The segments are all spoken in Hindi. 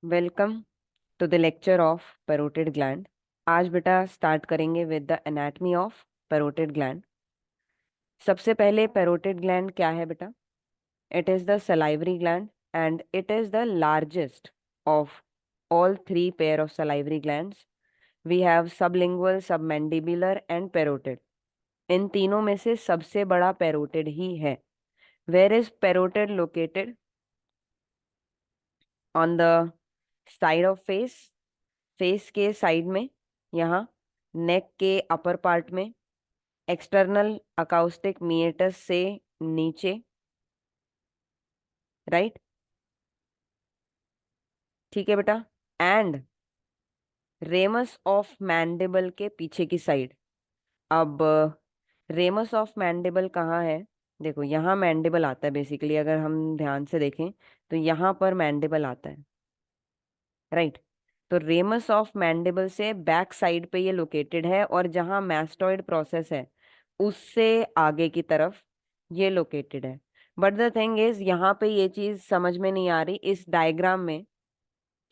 Welcome to the lecture of parotid gland. आज बेटा स्टार्ट करेंगे with the anatomy of parotid gland. सबसे पहले पैरोटिड ग्लैंड क्या है बेटा? It is the salivary gland and it is the largest of all three pair of salivary glands. We have sublingual, submandibular and parotid. इन तीनों में से सबसे बड़ा पैरोटिड ही है। Where is parotid located? On the side of face, face के साइड में, यहाँ नेक के अपर पार्ट में, एक्सटर्नल अकाउस्टिक मीएटस से नीचे, राइट? ठीक है बेटा। एंड रेमस ऑफ मैंडिबल के पीछे की साइड। अब रेमस ऑफ मैंडिबल कहाँ है? देखो यहाँ मैंडिबल आता है बेसिकली, अगर हम ध्यान से देखें तो यहाँ पर मैंडिबल आता है, राइट? तो रेमस ऑफ मैंडिबल से बैक साइड पे ये लोकेटेड है, और जहाँ मैस्टॉइड प्रोसेस है उससे आगे की तरफ ये लोकेटेड है। बट द थिंग इज, यहाँ पे ये चीज समझ में नहीं आ रही इस डायग्राम में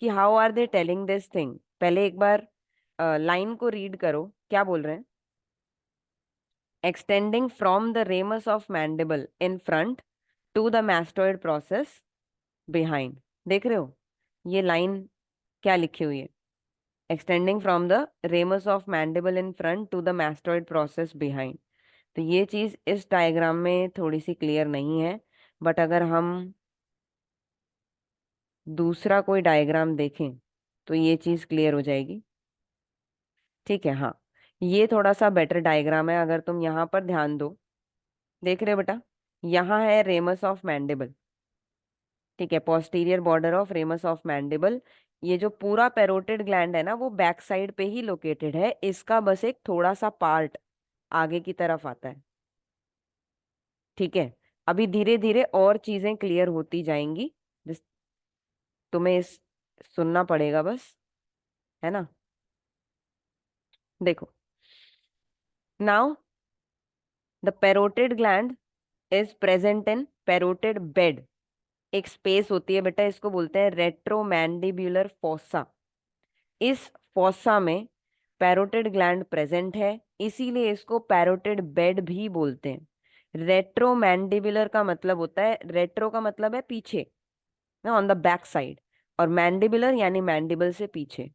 कि how are they telling this thing. पहले एक बार लाइन को रीड करो, क्या बोल रहे हैं? Extending from the ramus of mandible in front to the mastoid process behind. देख रहे हो ये लाइन क्या लिखी हुई है? Extending from the ramus of mandible in front to the mastoid process behind. तो ये चीज इस डायग्राम में थोड़ी सी क्लियर नहीं है, बट अगर हम दूसरा कोई डायग्राम देखें तो ये चीज क्लियर हो जाएगी। ठीक है, हाँ, ये थोड़ा सा बेटर डायग्राम है, अगर तुम यहाँ पर ध्यान दो। देख रहे हो बेटा, यहाँ है रेमस ऑफ मैंडिबल, ठीक है, posterior border of ramus of mandible. ये जो पूरा पैरोटिड ग्लैंड है ना, वो बैक साइड पे ही लोकेटेड है, इसका बस एक थोड़ा सा पार्ट आगे की तरफ आता है। ठीक है, अभी धीरे धीरे और चीजें क्लियर होती जाएंगी, जिस तुम्हें इस सुनना पड़ेगा बस, है ना? देखो, now the parotid gland is present in parotid bed. एक स्पेस होती है बेटा, इसको बोलते हैं रेट्रोमैंडिब्यूलर फोसा। इस फोसा में पैरोटिड ग्लैंड प्रेजेंट है, इसीलिए इसको पैरोटिड बेड भी बोलते हैं। रेट्रोमैंडिबुलर का मतलब होता है, रेट्रो का मतलब है पीछे ना, ऑन द बैक साइड, और मैंडिबुलर यानी मैंडिबल से पीछे।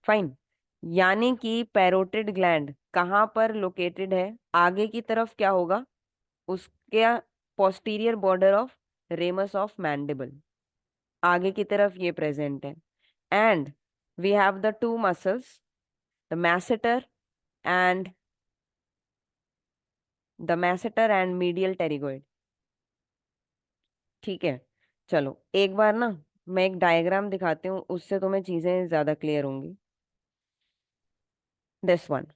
फाइन। यानी कि पैरोटिड ग्लैंड कहाँ पर लोकेटेड है? आगे की तरफ क्या होगा उसके? Posterior border of ramus of mandible, आगे की तरफ ये प्रेजेंट है। And we have the two muscles, the masseter and medial pterygoid. ठीक है, चलो एक बार ना मैं एक डायग्राम दिखाती हूँ, उससे तुम्हें चीजें ज्यादा क्लियर होंगी। This one,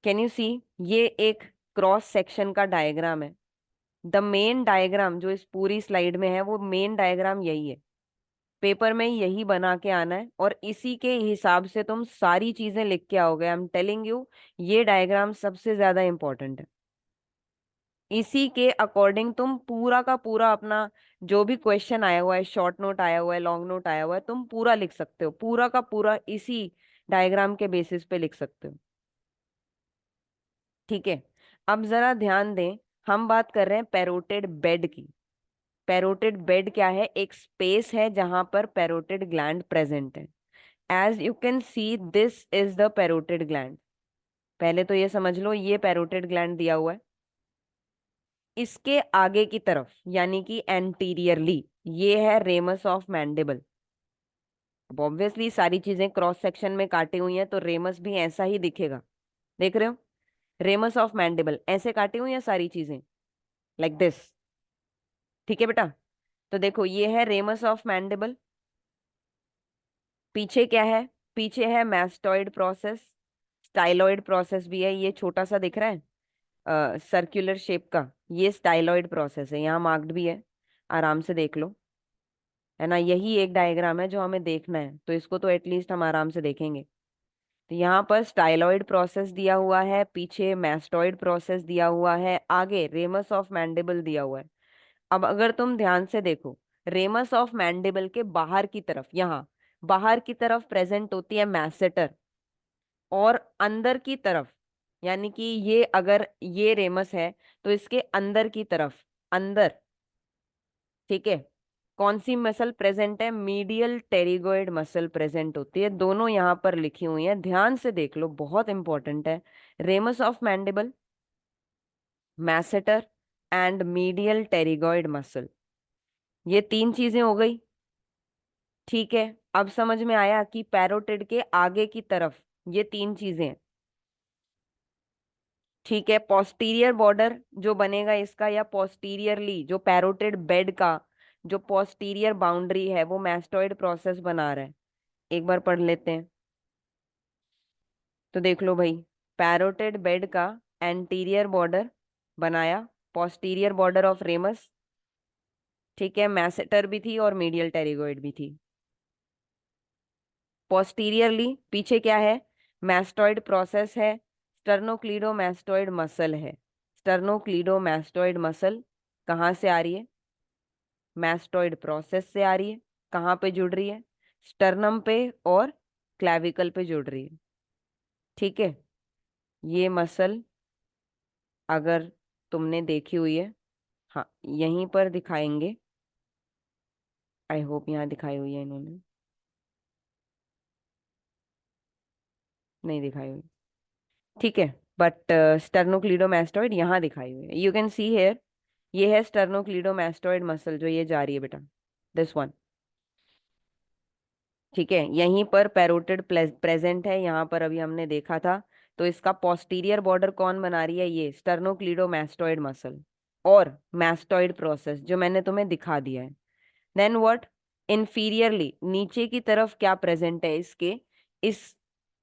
can you see? ये एक क्रॉस सेक्शन का डायग्राम है। द मेन डायग्राम जो इस पूरी स्लाइड में है, वो मेन डायग्राम यही है। पेपर में यही बना के आना है, और इसी के हिसाब से तुम सारी चीजें लिख के आओगे। आई एम टेलिंग यू, ये डायग्राम सबसे ज्यादा इंपॉर्टेंट है। इसी के अकॉर्डिंग तुम पूरा का पूरा अपना जो भी क्वेश्चन आया हुआ है, शॉर्ट नोट आया हुआ है, लॉन्ग नोट आया हुआ है, तुम पूरा लिख सकते हो। पूरा का पूरा इसी डायग्राम के बेसिस पे लिख सकते हो। ठीक है, अब जरा ध्यान दें, हम बात कर रहे हैं पैरोटिड बेड की। पैरोटिड बेड क्या है? एक स्पेस है जहां पर पैरोटिड ग्लैंड प्रेजेंट है। As you can see, this is the parotid gland. पहले तो ये समझ लो, ये पैरोटिड ग्लैंड दिया हुआ है। इसके आगे की तरफ यानी कि एंटीरियरली ये है रेमस ऑफ मैंडिबल। अब ऑब्वियसली सारी चीजें क्रॉस सेक्शन में काटी हुई हैं, तो रेमस भी ऐसा ही दिखेगा। देख रहे हो, रेमस ऑफ मैंडिबल ऐसे काटी हुई हैं सारी चीजें, लाइक दिस। ठीक है बेटा, तो देखो ये है रेमस ऑफ मैंडिबल। पीछे क्या है? पीछे है मैस्टॉइड प्रोसेस, स्टाइलॉइड प्रोसेस भी है। ये छोटा सा दिख रहा है सर्कुलर शेप का, ये स्टाइलॉइड प्रोसेस है, यहाँ मार्क्ड भी है, आराम से देख लो, है ना? यही एक डायग्राम है जो हमें देखना है, तो इसको तो एटलीस्ट हम आराम से देखेंगे। तो यहाँ पर स्टाइलॉइड प्रोसेस दिया हुआ है, पीछे मैस्टॉइड प्रोसेस दिया हुआ है, आगे रेमस ऑफ मैंडिबल दिया हुआ है। अब अगर तुम ध्यान से देखो, रेमस ऑफ मैंडिबल के बाहर की तरफ, यहाँ बाहर की तरफ प्रेजेंट होती है मैसेटर, और अंदर की तरफ, यानी कि ये अगर ये रेमस है तो इसके अंदर की तरफ, अंदर, ठीक है, कौन सी मसल प्रेजेंट है? मीडियल टेरिगोइड मसल प्रेजेंट होती है। दोनों यहां पर लिखी हुई है, ध्यान से देख लो, बहुत इंपॉर्टेंट है। Ramus of mandible, masseter and medial pterygoid muscle, ये तीन चीजें हो गई। ठीक है, अब समझ में आया कि पैरोटिड के आगे की तरफ ये तीन चीजें। ठीक है, पोस्टीरियर बॉर्डर जो बनेगा इसका, या पोस्टीरियरली जो पैरोटिड बेड का जो पोस्टीरियर बाउंड्री है वो मैस्टॉइड प्रोसेस बना रहा है। एक बार पढ़ लेते हैं, तो देख लो भाई, पैरोटिड बेड का एंटीरियर बॉर्डर बनाया, पोस्टीरियर बॉर्डर ऑफ रेमस, ठीक है, मैसेटर भी थी और मीडियल टेरिगोइड भी थी। पोस्टीरियरली पीछे क्या है? मैस्टॉइड प्रोसेस है, स्टर्नोक्लीडोमास्टोइड मसल है। स्टर्नोक्लीडोमास्टोइड मसल कहाँ से आ रही है? मैस्टॉइड प्रोसेस से आ रही है। कहाँ पे जुड़ रही है? स्टर्नम पे और क्लैविकल पे जुड़ रही है। ठीक है, ये मसल अगर तुमने देखी हुई है, हाँ यहीं पर दिखाएंगे, आई होप यहाँ दिखाई हुई है इन्होंने, नहीं दिखाई हुई, ठीक है, बट स्टर्नोक्लीडोमास्टोइड यहाँ दिखाई हुई है, यू कैन सी हेयर। ये है स्टर्नोक्लीडोमास्टोइड मसल जो ये जा रही है बेटा, दिस वन। ठीक है, यहीं पर पैरोटिड प्रेजेंट है, यहाँ पर अभी हमने देखा था। तो इसका पोस्टीरियर बॉर्डर कौन बना रही है? ये स्टर्नोक्लीडोमास्टोइड मसल और मैस्टोइड प्रोसेस जो मैंने तुम्हें दिखा दिया है। Then what? इंफीरियरली नीचे की तरफ क्या प्रेजेंट है इसके? इस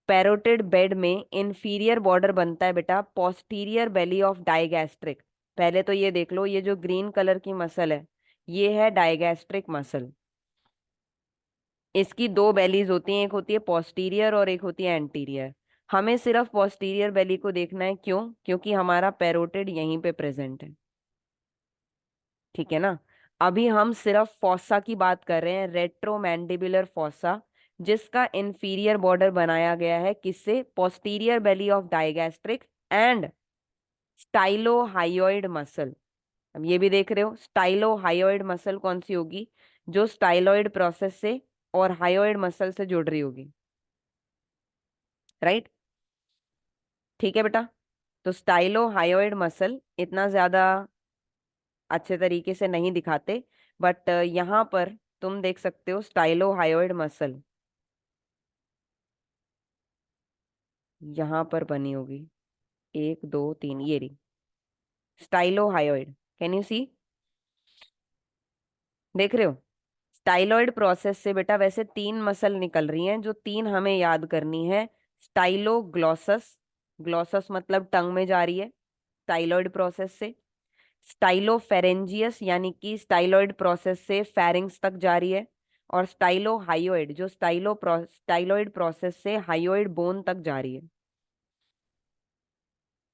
पैरोटिड बेड में इंफीरियर बॉर्डर बनता है बेटा पोस्टीरियर बेली ऑफ डाइगैस्ट्रिक। पहले तो ये देख लो, ये जो ग्रीन कलर की मसल है ये है डाइगैस्ट्रिक मसल। इसकी दो बेलीज होती हैं, एक होती है पोस्टीरियर और एक होती है एंटीरियर। हमें सिर्फ पोस्टीरियर बेली को देखना है, क्यों? क्योंकि हमारा पैरोटिड यहीं पे प्रेजेंट है। ठीक है ना? अभी हम सिर्फ फॉसा की बात कर रहे हैं, रेट्रोमैंडिबुलर फॉसा, जिसका इंफीरियर बॉर्डर बनाया गया है किससे? Posterior belly of digastric and स्टाइलोहायोइड muscle. अब ये भी देख रहे हो, स्टाइलोहायोइड मसल कौन सी होगी? जो स्टाइलॉइड प्रोसेस से और हायोइड मसल से जुड़ रही होगी, राइट? ठीक है बेटा, तो स्टाइलोहायोइड मसल इतना ज्यादा अच्छे तरीके से नहीं दिखाते, बट यहाँ पर तुम देख सकते हो स्टाइलोहायोइड मसल यहाँ पर बनी होगी, एक दो तीन, ये रही स्टाइलोहायोइड। Can you see? देख रहे हो? स्टाइलॉइड प्रोसेस से बेटा वैसे तीन मसल निकल रही हैं, जो तीन हमें याद करनी है। स्टाइलोग्लॉसस, ग्लॉसस मतलब टंग में जा रही है स्टाइलॉइड प्रोसेस से। स्टाइलोफेरेंजियस यानी कि स्टाइलॉइड प्रोसेस से फेरिंग्स तक जा रही है। और स्टाइलोहायोइड जो स्टाइलॉइड प्रोसेस से हायोइड बोन तक जा रही है।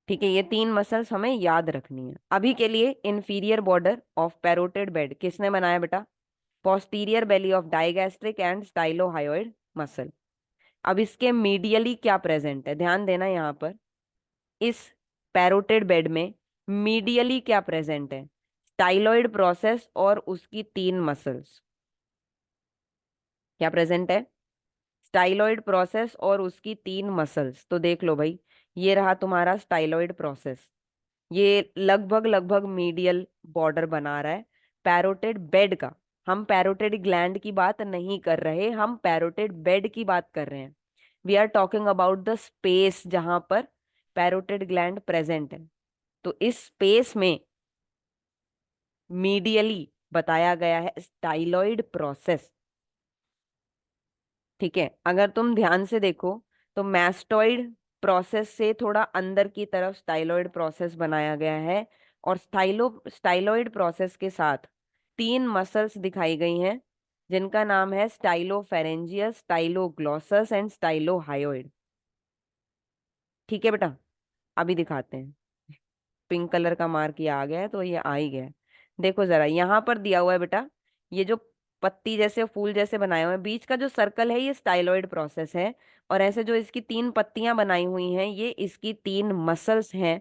ठीक है, ये तीन मसल्स हमें याद रखनी है। अभी के लिए inferior border of parotid bed किसने बनाया बेटा? Posterior belly of digastric and स्टाइलोहायोइड muscle. अब इसके मीडियली क्या प्रेजेंट है, ध्यान देना यहाँ पर। इस पैरोटिड बेड में मीडियली क्या प्रेजेंट है? स्टाइलॉइड प्रोसेस और उसकी तीन मसल्स। क्या प्रेजेंट है? स्टाइलॉइड प्रोसेस और उसकी तीन मसल्स। तो देख लो भाई, ये रहा तुम्हारा स्टाइलॉइड प्रोसेस, ये लगभग लगभग मीडियल बॉर्डर बना रहा है पैरोटिड बेड का। हम पैरोटिड ग्लैंड की बात नहीं कर रहे, हम पैरोटिड बेड की बात कर रहे हैं। We are talking about the space जहां पर पैरोटिड ग्लैंड प्रेजेंट है। तो इस स्पेस में मीडियली बताया गया है स्टाइलॉइड प्रोसेस। ठीक है, अगर तुम ध्यान से देखो तो मैस्टॉइड प्रोसेस से थोड़ा अंदर की तरफ स्टाइलॉइड प्रोसेस बनाया गया है। और स्टाइलॉइड प्रोसेस के साथ तीन मसल्स दिखाई गई हैं, जिनका नाम है स्टाइलोफेरेंजियस, स्टाइलोग्लॉसस एंड स्टाइलोहायोइड। ठीक है बेटा, अभी दिखाते हैं। पिंक कलर का मार्क ये आ गया है तो ये आ ही गया है। देखो जरा यहाँ पर दिया हुआ है बेटा, ये जो पत्ती जैसे फूल जैसे बनाए हुए हैं, बीच का जो सर्कल है ये स्टाइलॉइड प्रोसेस है। और ऐसे जो इसकी तीन पत्तियां बनाई हुई हैं ये इसकी तीन मसल्स हैं,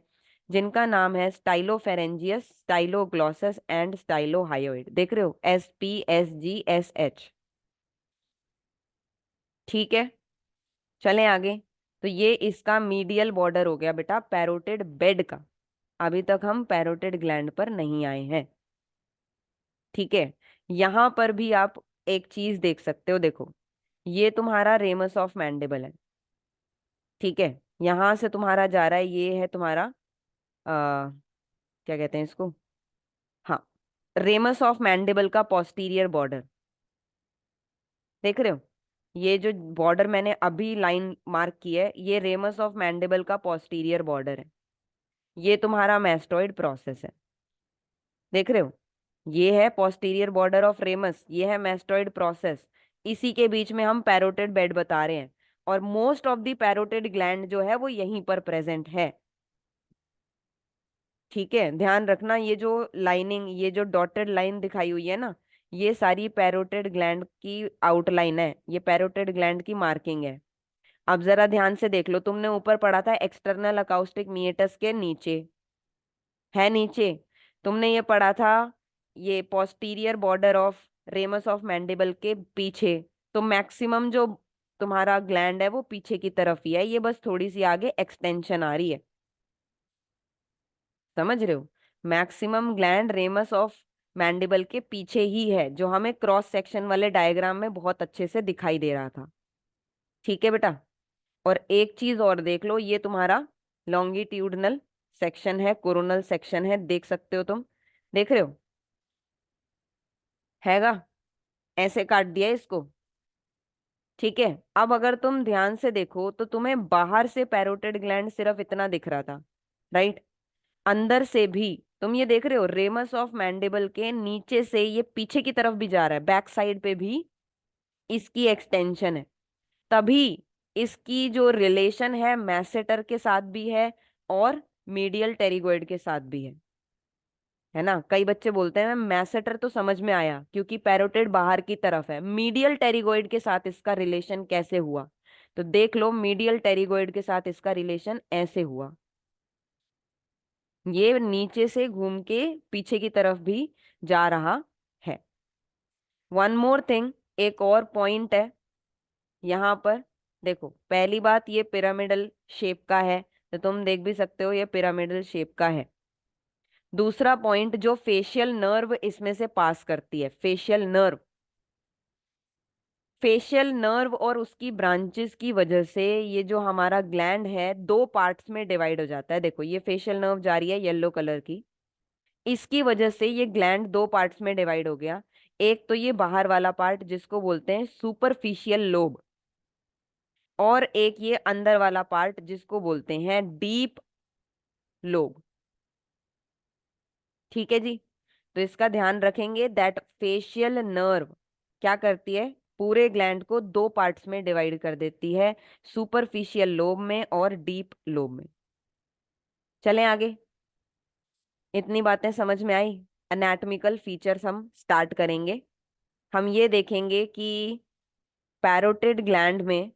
जिनका नाम है स्टाइलोफेरेंजियस, स्टाइलोग्लॉसस एंड स्टाइलोहायोइड। देख रहे हो, SPSGSH। ठीक है, चलें आगे। तो ये इसका मीडियल बॉर्डर हो गया बेटा पैरोटिड बेड का। अभी तक हम पैरोटिड ग्लैंड पर नहीं आए हैं। ठीक है, यहां पर भी आप एक चीज देख सकते हो, देखो ये तुम्हारा रेमस ऑफ मैंडिबल है। ठीक है, यहां से तुम्हारा जा रहा है, ये है तुम्हारा क्या कहते हैं इसको, हाँ, रेमस ऑफ मैंडिबल का पोस्टीरियर बॉर्डर। देख रहे हो, ये जो बॉर्डर मैंने अभी लाइन मार्क की है ये रेमस ऑफ मैंडिबल का पोस्टीरियर बॉर्डर है। ये तुम्हारा मैस्टॉइड प्रोसेस है। देख रहे हो, ये है पोस्टीरियर बॉर्डर ऑफ रेमस, ये है मैस्टॉइड प्रोसेस। इसी के बीच में हम पैरोटिड बेड बता रहे हैं। और most of the parotid gland जो है वो यहीं पर प्रेजेंट है। ठीक है, ध्यान रखना, ये जो लाइनिंग, ये जो डॉटेड लाइन दिखाई हुई है ना, ये सारी पैरोटिड ग्लैंड की आउटलाइन है, ये पैरोटिड ग्लैंड की मार्किंग है। अब जरा ध्यान से देख लो, तुमने ऊपर पढ़ा था एक्सटर्नल अकाउस्टिक मीएटस के नीचे है, नीचे तुमने ये पढ़ा था, ये posterior border of ramus of mandible के पीछे। तो मैक्सिमम जो तुम्हारा ग्लैंड है वो पीछे की तरफ ही है, ये बस थोड़ी सी आगे एक्सटेंशन आ रही है। समझ रहे हो, maximum gland ramus of mandible के पीछे ही है, जो हमें क्रॉस सेक्शन वाले डायग्राम में बहुत अच्छे से दिखाई दे रहा था। ठीक है बेटा, और एक चीज और देख लो, ये तुम्हारा लॉन्गिट्यूडनल सेक्शन है, कोरोनल सेक्शन है, देख सकते हो तुम, देख रहे हो, हैगा, ऐसे काट दिया इसको। ठीक है, अब अगर तुम ध्यान से देखो तो तुम्हें बाहर से पैरोटिड ग्लैंड सिर्फ इतना दिख रहा था, राइट। अंदर से भी तुम ये देख रहे हो, रेमस ऑफ मैंडिबल के नीचे से ये पीछे की तरफ भी जा रहा है, बैक साइड पे भी इसकी एक्सटेंशन है। तभी इसकी जो रिलेशन है मैसेटर के साथ भी है और मीडियल टेरिगोइड के साथ भी है ना। कई बच्चे बोलते हैं मैम मैसेटर तो समझ में आया क्योंकि पैरोटिड बाहर की तरफ है, मीडियल टेरिगोइड के साथ इसका रिलेशन कैसे हुआ। तो देख लो, मीडियल टेरिगोइड के साथ इसका रिलेशन ऐसे हुआ, ये नीचे से घूम के पीछे की तरफ भी जा रहा है। वन मोर थिंग, एक और पॉइंट है यहाँ पर। देखो, पहली बात ये पिरामिडल शेप का है, तो तुम देख भी सकते हो ये पिरामिडल शेप का है। दूसरा पॉइंट, जो फेशियल नर्व इसमें से पास करती है, फेशियल नर्व, फेशियल नर्व और उसकी ब्रांचेस की वजह से ये जो हमारा ग्लैंड है दो पार्ट्स में डिवाइड हो जाता है। देखो ये फेशियल नर्व जा रही है येलो कलर की, इसकी वजह से ये ग्लैंड दो पार्ट्स में डिवाइड हो गया। एक तो ये बाहर वाला पार्ट जिसको बोलते हैं सुपरफिशियल लोब, और एक ये अंदर वाला पार्ट जिसको बोलते हैं डीप लोब। ठीक है जी, तो इसका ध्यान रखेंगे दैट फेशियल नर्व क्या करती है, पूरे ग्लैंड को दो पार्ट्स में डिवाइड कर देती है, सुपरफिशियल लोब में और डीप लोब में। चलें आगे, इतनी बातें समझ में आई। एनाटॉमिकल फीचर्स हम स्टार्ट करेंगे। हम ये देखेंगे कि पैरोटिड ग्लैंड में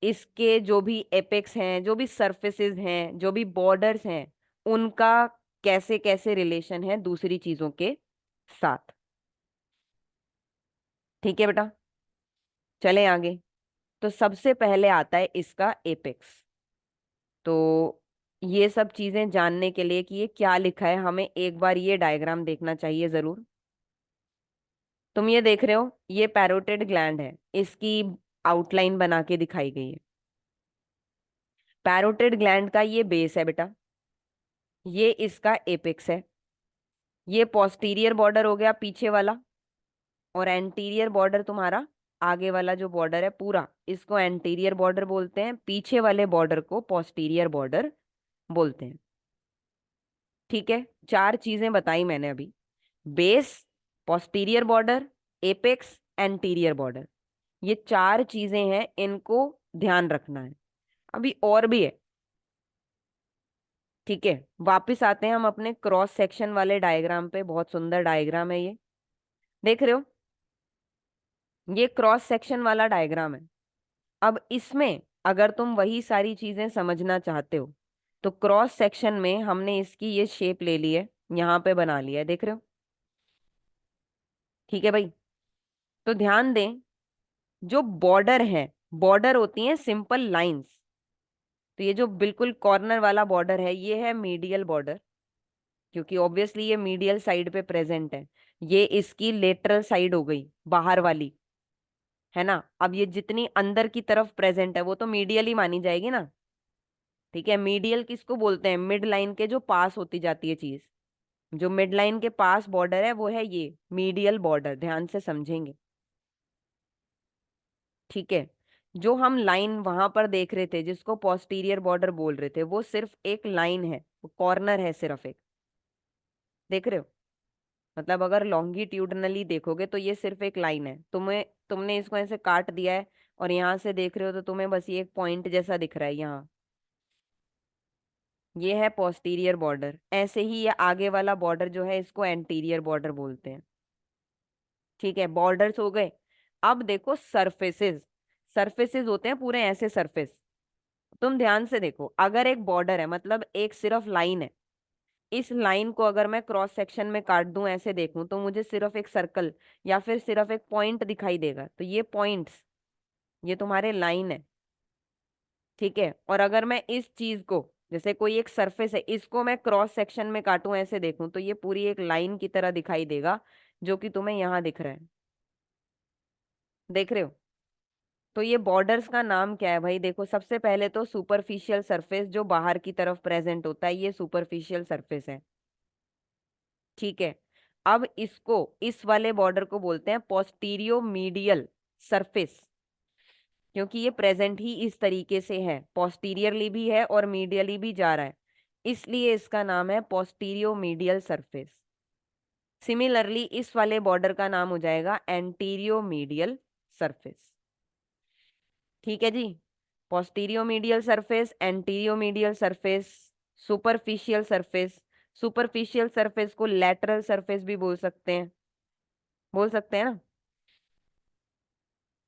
इसके जो भी एपेक्स हैं, जो भी सरफेसेस हैं, जो भी बॉर्डर्स हैं, उनका कैसे कैसे रिलेशन है दूसरी चीजों के साथ। ठीक है बेटा, चलें आगे। तो सबसे पहले आता है इसका एपेक्स। तो ये सब चीजें जानने के लिए कि ये क्या लिखा है, हमें एक बार ये डायग्राम देखना चाहिए जरूर। तुम ये देख रहे हो, ये पैरोटिड ग्लैंड है, इसकी आउटलाइन बना के दिखाई गई है। पैरोटिड ग्लैंड का ये बेस है बेटा, ये इसका एपेक्स है, ये पोस्टीरियर बॉर्डर हो गया पीछे वाला, और एंटीरियर बॉर्डर तुम्हारा आगे वाला जो बॉर्डर है पूरा, इसको एंटीरियर बॉर्डर बोलते हैं, पीछे वाले बॉर्डर को पोस्टीरियर बॉर्डर बोलते हैं। ठीक है, चार चीजें बताई मैंने अभी, base, posterior border, apex, anterior border, ये चार चीजें हैं, इनको ध्यान रखना है। अभी और भी है। ठीक है, वापिस आते हैं हम अपने क्रॉस सेक्शन वाले डायग्राम पे, बहुत सुंदर डायग्राम है ये। देख रहे हो, ये क्रॉस सेक्शन वाला डायग्राम है। अब इसमें अगर तुम वही सारी चीजें समझना चाहते हो तो क्रॉस सेक्शन में हमने इसकी ये शेप ले ली है, यहां पे बना लिया है, देख रहे हो। ठीक है भाई, तो ध्यान दें, जो बॉर्डर है, बॉर्डर होती है सिंपल लाइंस। तो ये जो बिल्कुल कॉर्नर वाला बॉर्डर है ये है मीडियल बॉर्डर, क्योंकि ऑब्वियसली ये मीडियल साइड पे प्रेजेंट है। ये इसकी लेटरल साइड हो गई, बाहर वाली, है ना। अब ये जितनी अंदर की तरफ प्रेजेंट है वो तो मीडियल ही मानी जाएगी ना। ठीक है, मीडियल किसको बोलते हैं, मिड लाइन के जो पास होती जाती है चीज, जो मिड लाइन के पास बॉर्डर है वो है ये मीडियल बॉर्डर, ध्यान से समझेंगे। ठीक है, जो हम लाइन वहां पर देख रहे थे जिसको पोस्टीरियर बॉर्डर बोल रहे थे, वो सिर्फ एक लाइन है, कॉर्नर है सिर्फ एक, देख रहे हो। मतलब अगर लॉन्गिट्यूडनली देखोगे तो ये सिर्फ एक लाइन है, तुमने इसको ऐसे काट दिया है और यहां से देख रहे हो तो तुम्हें बस ये एक पॉइंट जैसा दिख रहा है यहाँ। ये है पोस्टीरियर बॉर्डर। ऐसे ही ये आगे वाला बॉर्डर जो है इसको एंटीरियर बॉर्डर बोलते हैं। ठीक है, बॉर्डर्स हो गए। अब देखो सरफेसेस, सरफेसेस होते हैं पूरे ऐसे सरफेस। तुम ध्यान से देखो, अगर एक बॉर्डर है मतलब एक सिर्फ लाइन है, इस लाइन को अगर मैं क्रॉस सेक्शन में काट दूं ऐसे देखूं तो मुझे सिर्फ एक सर्कल या फिर सिर्फ एक पॉइंट दिखाई देगा। तो ये पॉइंट्स, ये तुम्हारे लाइन है। ठीक है, और अगर मैं इस चीज को, जैसे कोई एक सरफेस है, इसको मैं क्रॉस सेक्शन में काटूं ऐसे देखूं तो ये पूरी एक लाइन की तरह दिखाई देगा, जो कि तुम्हें यहाँ दिख रहा है, देख रहे हो। तो ये बॉर्डर्स का नाम क्या है भाई, देखो सबसे पहले तो सुपरफिशियल सरफेस जो बाहर की तरफ प्रेजेंट होता है, ये सुपरफिशियल सरफेस है। ठीक है, अब इसको, इस वाले बॉर्डर को बोलते हैं पोस्टीरियो मीडियल सरफेस, क्योंकि ये प्रेजेंट ही इस तरीके से है, पोस्टीरियरली भी है और मीडियली भी जा रहा है, इसलिए इसका नाम है पोस्टीरियो मीडियल सरफेस। सिमिलरली इस वाले बॉर्डर का नाम हो जाएगा एंटीरियो मीडियल सरफेस। ठीक है जी, postero medial surface, antero medial surface, superficial surface. Superficial surface को लैटरल सरफेस भी बोल सकते हैं, बोल सकते हैं ना।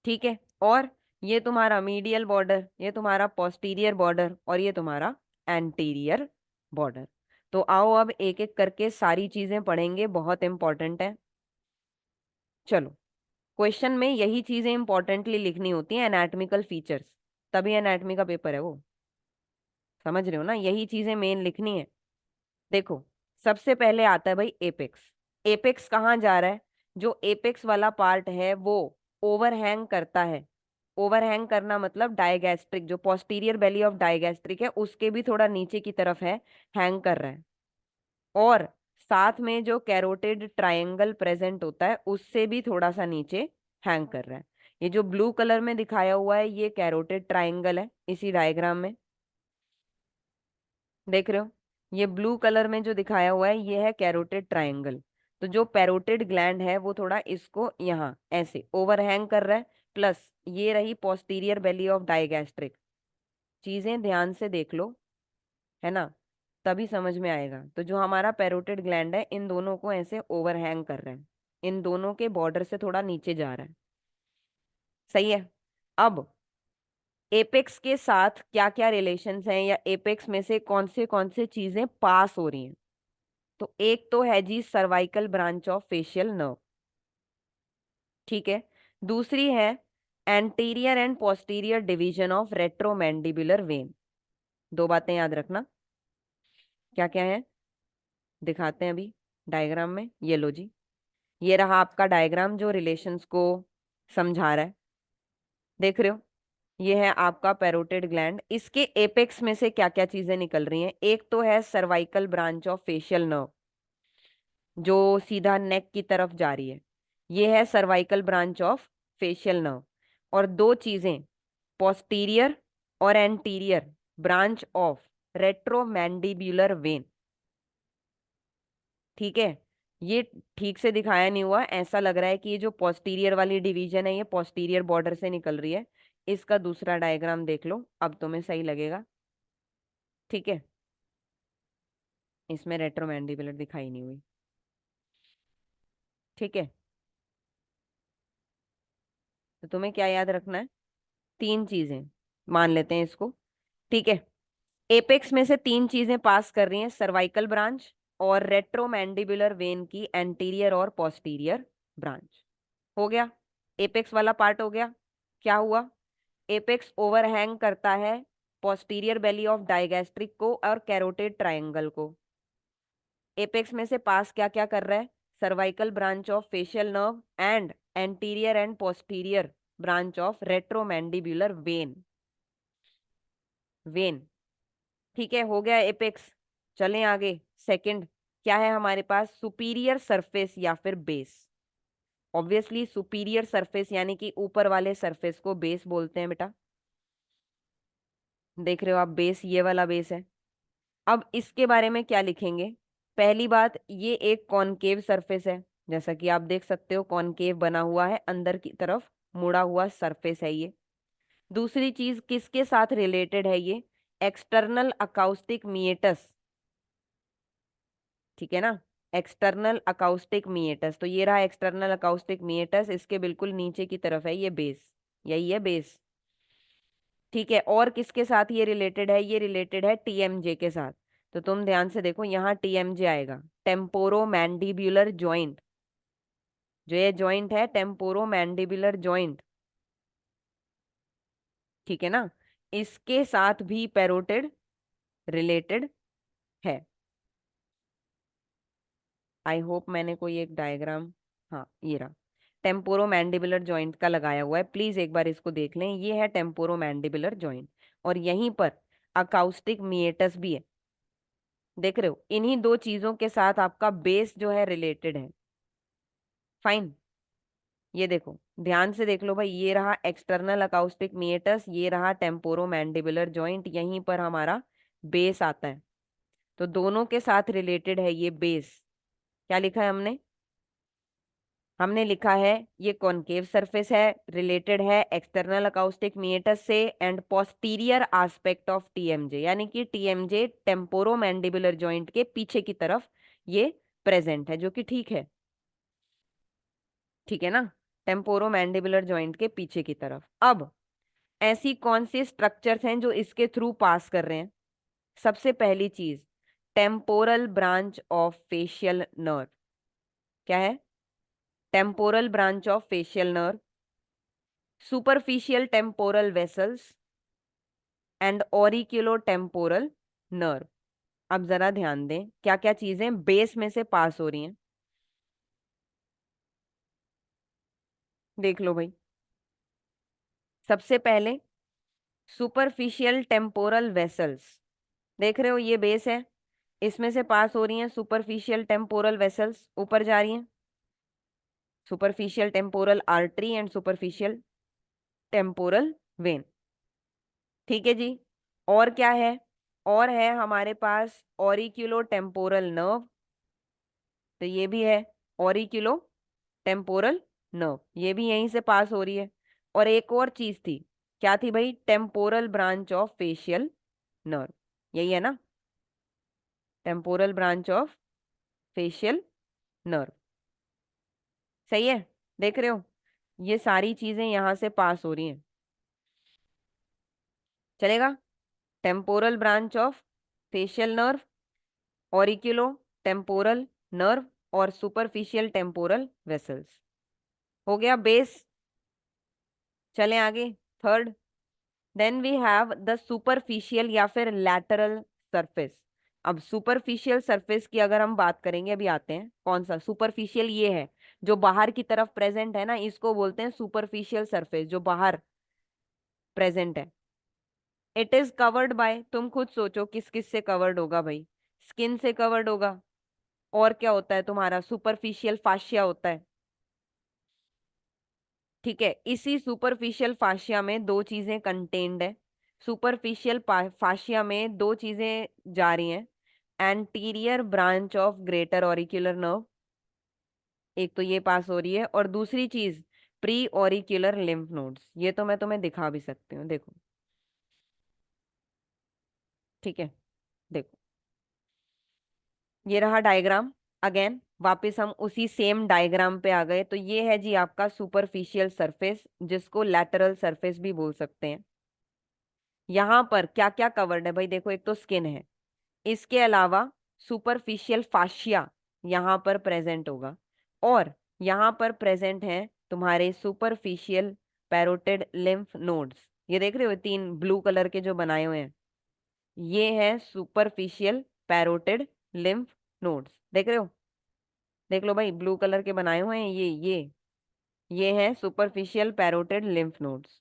ठीक है, और ये तुम्हारा मीडियल बॉर्डर, ये तुम्हारा पोस्टीरियर बॉर्डर और ये तुम्हारा एंटीरियर बॉर्डर। तो आओ अब एक एक करके सारी चीजें पढ़ेंगे, बहुत इंपॉर्टेंट है। चलो, क्वेश्चन में यही चीजें इंपॉर्टेंटली लिखनी होती हैं, एनाटॉमिकल फीचर्स, तभी एनाटॉमी का पेपर है वो, समझ रहे हो ना, यही चीजें मेन लिखनी है। देखो, सबसे पहले आता है भाई एपेक्स। एपेक्स कहाँ जा रहा है, जो एपेक्स वाला पार्ट है वो ओवरहैंग करता है। ओवरहैंग करना मतलब डायगैस्ट्रिक, जो पोस्टीरियर बेली ऑफ डायगैस्ट्रिक है उसके भी थोड़ा नीचे की तरफ है, हैंग कर रहा है। और साथ में जो कैरोटिड ट्रायंगल प्रेजेंट होता है उससे भी थोड़ा सा नीचे हैंग कर रहा है। ये जो ब्लू कलर में दिखाया हुआ है ये कैरोटिड ट्रायंगल है इसी डायग्राम में, देख रहे हो। ये ब्लू कलर में जो दिखाया हुआ है ये है कैरोटिड ट्रायंगल। तो जो पैरोटिड ग्लैंड है वो थोड़ा इसको यहाँ ऐसे ओवरहैंग कर रहा है, प्लस ये रही पोस्टीरियर बेली ऑफ डायगैस्ट्रिक। चीजें ध्यान से देख लो, है ना, तभी समझ में आएगा। तो जो हमारा पैरोटिड ग्लैंड है इन दोनों को ऐसे ओवरहैंग कर रहा है, इन दोनों के बॉर्डर से थोड़ा नीचे जा रहा है, सही है। अब एपेक्स के साथ क्या क्या रिलेशंस हैं, या एपेक्स में से कौन से चीजें पास हो रही हैं। तो एक तो है जी cervical branch of facial nerve, ठीक है। दूसरी है anterior and posterior division of retromandibular vein. दो बातें याद रखना, क्या क्या है दिखाते हैं अभी डायग्राम में। ये लो जी, ये रहा आपका डायग्राम जो रिलेशंस को समझा रहा है, देख रहे हो। ये है आपका पैरोटिड ग्लैंड, इसके एपेक्स में से क्या क्या चीजें निकल रही हैं। एक तो है cervical branch of facial nerve, जो सीधा नेक की तरफ जा रही है, ये है cervical branch of facial nerve. और दो चीजें, पोस्टीरियर और anterior branch of retromandibular when. ठीक है, ये ठीक से दिखाया नहीं हुआ, ऐसा लग रहा है कि ये जो पोस्टीरियर वाली डिवीजन है ये पोस्टीरियर बॉर्डर से निकल रही है। इसका दूसरा डायग्राम देख लो, अब तुम्हें सही लगेगा। ठीक है, इसमें रेट्रोमैंडिबुलर दिखाई नहीं हुई। ठीक है, तो तुम्हें क्या याद रखना है? तीन चीजें, मान लेते हैं इसको। ठीक है, एपेक्स में से तीन चीजें पास कर रही हैं, सर्वाइकल ब्रांच और रेट्रोमैंडिबुलर वेन की एंटीरियर और पोस्टीरियर ब्रांच। हो गया, एपेक्स वाला पार्ट हो गया। क्या हुआ? एपेक्स ओवरहैंग करता है पोस्टीरियर बेली ऑफ डाइगैस्ट्रिक को और कैरोटिड ट्रायंगल को। एपेक्स में से पास क्या क्या कर रहा है? Cervical branch of facial nerve and anterior and posterior branch of retromandibular vein. Vein, ठीक है, हो गया एपेक्स। चलें आगे। सेकंड क्या है हमारे पास? सुपीरियर सरफेस या फिर बेस। ऑब्वियसली सुपीरियर सरफेस यानी कि ऊपर वाले सरफेस को बेस बोलते हैं बेटा। देख रहे हो आप, बेस ये वाला बेस है। अब इसके बारे में क्या लिखेंगे? पहली बात, ये एक कॉनकेव सरफेस है, जैसा कि आप देख सकते हो कॉनकेव बना हुआ है, अंदर की तरफ मुड़ा हुआ सरफेस है ये। दूसरी चीज, किसके साथ रिलेटेड है ये? एक्सटर्नल अकाउस्टिक मीएटस, ठीक है ना, एक्सटर्नल अकाउस्टिक मीएटस। तो ये रहा एक्सटर्नल अकाउस्टिक मीएटस, इसके बिल्कुल नीचे की तरफ है ये बेस, यही है बेस। ठीक है, और किसके साथ ये रिलेटेड है? ये रिलेटेड है टीएमजे के साथ। तो तुम ध्यान से देखो, यहाँ टीएमजे आएगा, टेम्पोरो मैंडिब्यूलर जॉइंट। जो ये जॉइंट है टेम्पोरो मैंडिब्यूलर जॉइंट, ठीक है ना, इसके साथ भी पैरोटिड रिलेटेड है। आई होप मैंने कोई एक डायग्राम, हाँ ये रहा, टेम्पोरो मैंडिबुलर जॉइंट का लगाया हुआ है, प्लीज एक बार इसको देख लें। ये है टेम्पोरो मैंडिबुलर जॉइंट, और यहीं पर अकाउस्टिक मीएटस भी है। देख रहे हो, इन्हीं दो चीजों के साथ आपका बेस जो है रिलेटेड है। फाइन, ये देखो ध्यान से देख लो भाई, ये रहा एक्सटर्नल अकाउस्टिक मीएटस, ये रहा टेम्पोरो मैंडिबुलर जॉइंट, यहीं पर हमारा बेस आता है। तो दोनों के साथ रिलेटेड है ये बेस। क्या लिखा है हमने? हमने लिखा है ये कॉनकेव सरफेस है, रिलेटेड है एक्सटर्नल अकाउस्टिक मीएटस से and posterior aspect of TMJ, यानी कि टीएमजे टेम्पोरो मैंडिबुलर जॉइंट के पीछे की तरफ ये प्रेजेंट है, जो कि ठीक है। ठीक है ना, टेम्पोरो मैंडिबुलर जॉइंट के पीछे की तरफ। अब ऐसी कौन सी स्ट्रक्चर्स हैं जो इसके थ्रू पास कर रहे हैं? सबसे पहली चीज, temporal branch of facial nerve. क्या है? Temporal branch of facial nerve, superficial temporal vessels and auriculo temporal nerve. अब जरा ध्यान दें, क्या क्या चीजें बेस में से पास हो रही हैं, देख लो भाई। सबसे पहले सुपरफिशियल टेम्पोरल वेसल्स, देख रहे हो ये बेस है, इसमें से पास हो रही हैं सुपरफिशियल टेम्पोरल वेसल्स, ऊपर जा रही हैं, superficial temporal artery and superficial temporal when. ठीक है जी, और क्या है? और है हमारे पास ऑरिक्यूलो टेम्पोरल नर्व, तो ये भी है ऑरिक्यूलो टेम्पोरल नर्व, ये भी यहीं से पास हो रही है। और एक और चीज थी, क्या थी भाई? Temporal branch of facial nerve, यही है ना, temporal branch of facial nerve. सही है, देख रहे हो, ये सारी चीजें यहां से पास हो रही हैं। चलेगा, temporal branch of facial nerve, auriculo temporal nerve और सुपरफिशियल टेम्पोरल वेसल्स। हो गया बेस। चलें आगे। Third, then we have the superficial या फिर लैटरल सरफेस। अब सुपरफिशियल सरफेस की अगर हम बात करेंगे, अभी आते हैं, कौन सा सुपरफिशियल? ये है जो बाहर की तरफ प्रेजेंट है ना, इसको बोलते हैं सुपरफिशियल सरफेस, जो बाहर प्रेजेंट है। इट इज कवर्ड बाय, तुम खुद सोचो किस किस से कवर्ड होगा भाई? स्किन से कवर्ड होगा, और क्या होता है तुम्हारा? सुपरफिशियल फाशिया होता है। ठीक है, इसी सुपरफिशियल फाशिया में दो चीजें कंटेन्ड है, सुपरफिशियल फाशिया में दो चीजें जा रही हैं, anterior branch of greater auricular nerve, एक तो ये पास हो रही है, और दूसरी चीज प्री ऑरिक्यूलर लिम्फ नोड्स, ये तो मैं तुम्हें दिखा भी सकती हूँ, देखो। ठीक है, देखो, ये रहा डायग्राम। अगेन वापस हम उसी सेम डायग्राम पे आ गए। तो ये है जी आपका सुपरफिशियल सरफेस, जिसको लैटरल सरफेस भी बोल सकते हैं। यहाँ पर क्या क्या कवर्ड है भाई, देखो एक तो स्किन है, इसके अलावा सुपरफिशियल फाशिया यहाँ पर प्रेजेंट होगा, और यहाँ पर प्रेजेंट है तुम्हारे सुपरफिशियल पैरोटिड लिम्फ नोड्स। ये देख रहे हो तीन ब्लू कलर के जो बनाए हुए हैं, ये है सुपरफिशियल पैरोटिड लिम्फ नोड्स, देख रहे हो, देख लो भाई ब्लू कलर के बनाए हुए हैं ये है सुपरफिशियल पैरोटिड लिम्फ नोड्स।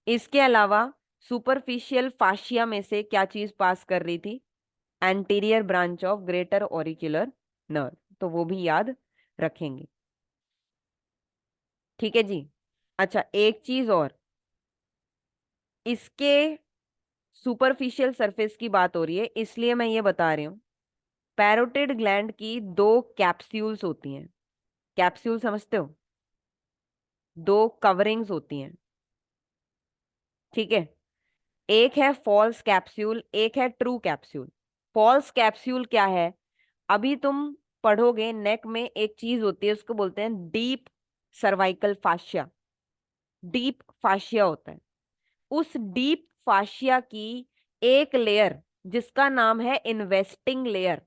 इसके अलावा सुपरफिशियल फाशिया में से क्या चीज पास कर रही थी, anterior branch of greater auricular nerve, तो वो भी याद रखेंगे। ठीक है जी। अच्छा एक चीज और, इसके सुपरफिशियल सरफेस की बात हो रही है इसलिए मैं ये बता रही हूँ, पैरोटिड ग्लैंड की दो कैप्सूल्स होती हैं। कैप्सूल समझते हो, दो कवरिंग्स होती हैं। ठीक है, एक है फॉल्स कैप्सूल, एक है ट्रू कैप्सूल। फॉल्स कैप्सूल क्या है, अभी तुम पढ़ोगे नेक में एक चीज होती है उसको बोलते हैं डीप सर्वाइकल फाशिया। डीप फाशिया होता है, उस डीप फाशिया की एक लेयर जिसका नाम है इन्वेस्टिंग लेयर।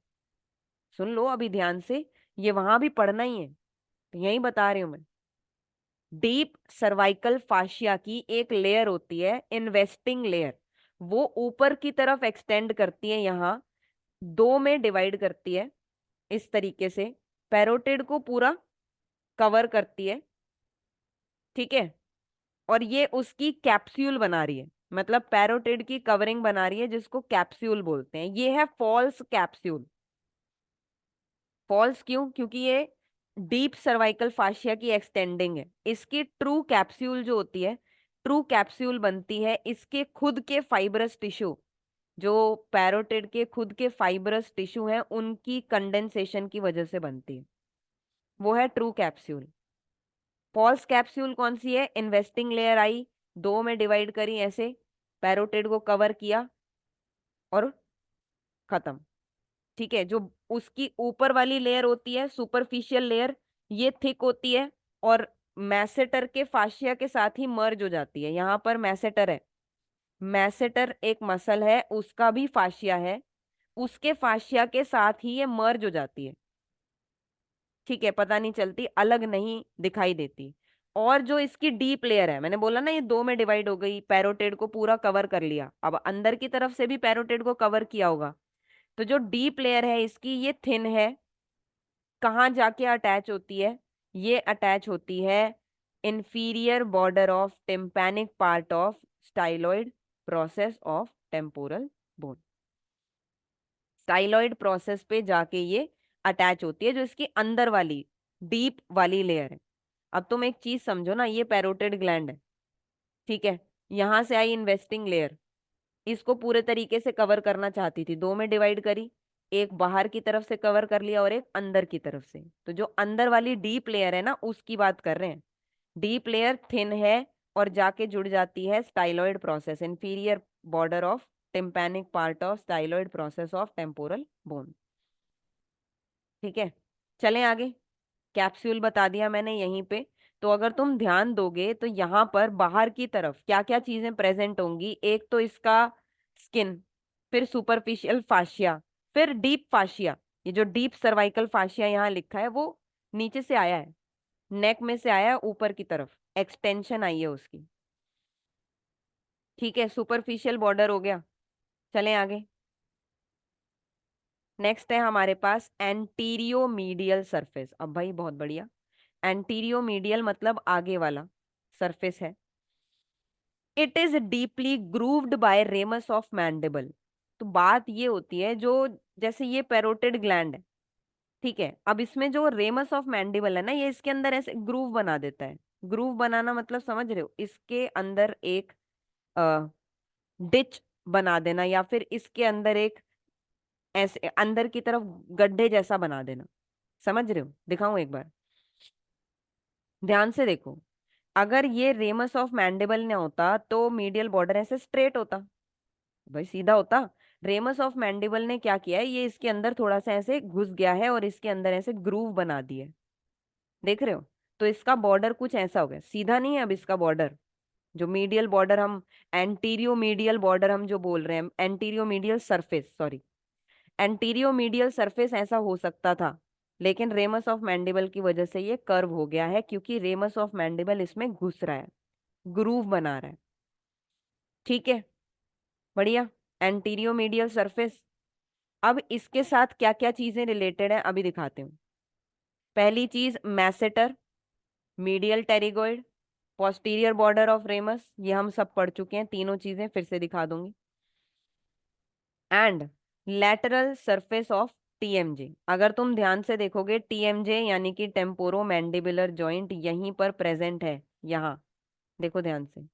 सुन लो अभी ध्यान से, ये वहां भी पढ़ना ही है, तो यही बता रही हूं मैं। डीप सर्वाइकल फाशिया की एक लेयर होती है इन्वेस्टिंग लेयर, वो ऊपर की तरफ एक्सटेंड करती है, यहाँ दो में डिवाइड करती है इस तरीके से, पैरोटिड को पूरा कवर करती है। ठीक है, और ये उसकी कैप्सूल बना रही है, मतलब पैरोटिड की कवरिंग बना रही है जिसको कैप्सूल बोलते हैं। ये है फॉल्स कैप्सूल। फॉल्स क्यों, क्योंकि ये डीप सर्वाइकल फाशिया की एक्सटेंडिंग है। इसकी ट्रू कैप्सूल जो होती है, ट्रू कैप्सूल बनती है इसके खुद के फाइब्रस टिश्यू, जो पैरोटिड के खुद के फाइब्रस टिश्यू हैं उनकी कंडेंसेशन की वजह से बनती है, वो है ट्रू कैप्सूल। फॉल्स कैप्सूल कौन सी है, इन्वेस्टिंग लेयर आई, दो में डिवाइड करी ऐसे, पैरोटिड को कवर किया और खत्म। ठीक है, जो उसकी ऊपर वाली लेयर होती है सुपरफिशियल लेयर, ये थिक होती है और मैसेटर के फाशिया के साथ ही मर्ज हो जाती है। यहाँ पर मैसेटर है, मैसेटर एक मसल है, उसका भी फाशिया है, उसके फाशिया के साथ ही ये मर्ज हो जाती है। ठीक है, पता नहीं चलती, अलग नहीं दिखाई देती। और जो इसकी डीप लेयर है, मैंने बोला ना ये दो में डिवाइड हो गई, पैरोटिड को पूरा कवर कर लिया, अब अंदर की तरफ से भी पैरोटिड को कवर किया होगा, तो जो डीप लेयर है इसकी ये थिन है। कहाँ जाके अटैच होती है, ये अटैच होती है inferior border of tympanic part of styloid process of temporal bone. Styloid process पे जाके ये अटैच होती है, जो इसकी अंदर वाली डीप वाली लेयर है। अब तुम एक चीज समझो ना, ये पैरोटिड ग्लैंड है, ठीक है, यहां से आई इन्वेस्टिंग लेयर, इसको पूरे तरीके से कवर करना चाहती थी, दो में डिवाइड करी, एक बाहर की तरफ से कवर कर लिया और एक अंदर की तरफ से। तो जो अंदर वाली डीप लेयर है ना उसकी बात कर रहे हैं। डीप लेयर थिन है और जाके जुड़ जाती है styloid process, inferior border of tympanic part of styloid process of temporal bone. ठीक है, चलें आगे। कैप्सूल बता दिया मैंने यहीं पे। तो अगर तुम ध्यान दोगे तो यहाँ पर बाहर की तरफ क्या क्या चीजें प्रेजेंट होंगी, एक तो इसका स्किन, फिर सुपरफिशियल फाशिया, फिर डीप फाशिया। ये जो डीप सर्वाइकल फाशिया यहाँ लिखा है वो नीचे से आया है, नेक में से आया है ऊपर की तरफ, एक्सटेंशन आई है उसकी। ठीक है, सुपरफिशियल बॉर्डर हो गया। चलें आगे। नेक्स्ट है हमारे पास एंटीरियो मीडियल सरफेस। अब भाई बहुत बढ़िया, एंटीरियो मीडियल मतलब आगे वाला सरफेस है। It is deeply grooved by ramus of mandible. तो बात ये होती है, जो जैसे ये पेरोटिड ग्लैंड है, ठीक है, अब इसमें जो रेमस ऑफ मैंडिबल है ना, ये इसके अंदर ऐसे ग्रूव बना देता है। ग्रूव बनाना मतलब समझ रहे हो, इसके अंदर एक डिच बना देना, या फिर इसके अंदर एक ऐसे अंदर की तरफ गड्ढे जैसा बना देना। समझ रहे हो, दिखाऊं एक बार, ध्यान से देखो। अगर ये रेमस ऑफ मैंडिबल ने होता तो मीडियल बॉर्डर ऐसे स्ट्रेट होता, भाई सीधा होता, रेमस ऑफ मैंडिबल ने क्या किया है, ये इसके अंदर थोड़ा सा ऐसे घुस गया है और इसके अंदर ऐसे ग्रूव बना दिया है, देख रहे हो। तो इसका बॉर्डर कुछ ऐसा हो गया, सीधा नहीं है अब इसका बॉर्डर, जो मीडियल बॉर्डर हम, एंटीरियो मीडियल बॉर्डर हम जो बोल रहे हैं, antero medial surface, sorry, antero medial surface ऐसा हो सकता था, लेकिन रेमस ऑफ मैंडिबल की वजह से ये कर्व हो गया है, क्योंकि रेमस ऑफ मैंडिबल इसमें घुस रहा है, ग्रूव बना रहा है। ठीक है, बढ़िया, एंटीरियो मीडियल सरफेस। अब इसके साथ क्या क्या चीजें रिलेटेड है अभी दिखाती हूँ। पहली चीज masseter, medial pterygoid, posterior border of ramus, ये हम सब पढ़ चुके हैं, तीनों चीजें फिर से दिखा दूंगी। And lateral surface of TMJ, अगर तुम ध्यान से देखोगे टीएमजे यानी कि टेम्पोरो मैंडिबुलर जॉइंट यहीं पर प्रेजेंट है, यहाँ देखो ध्यान से,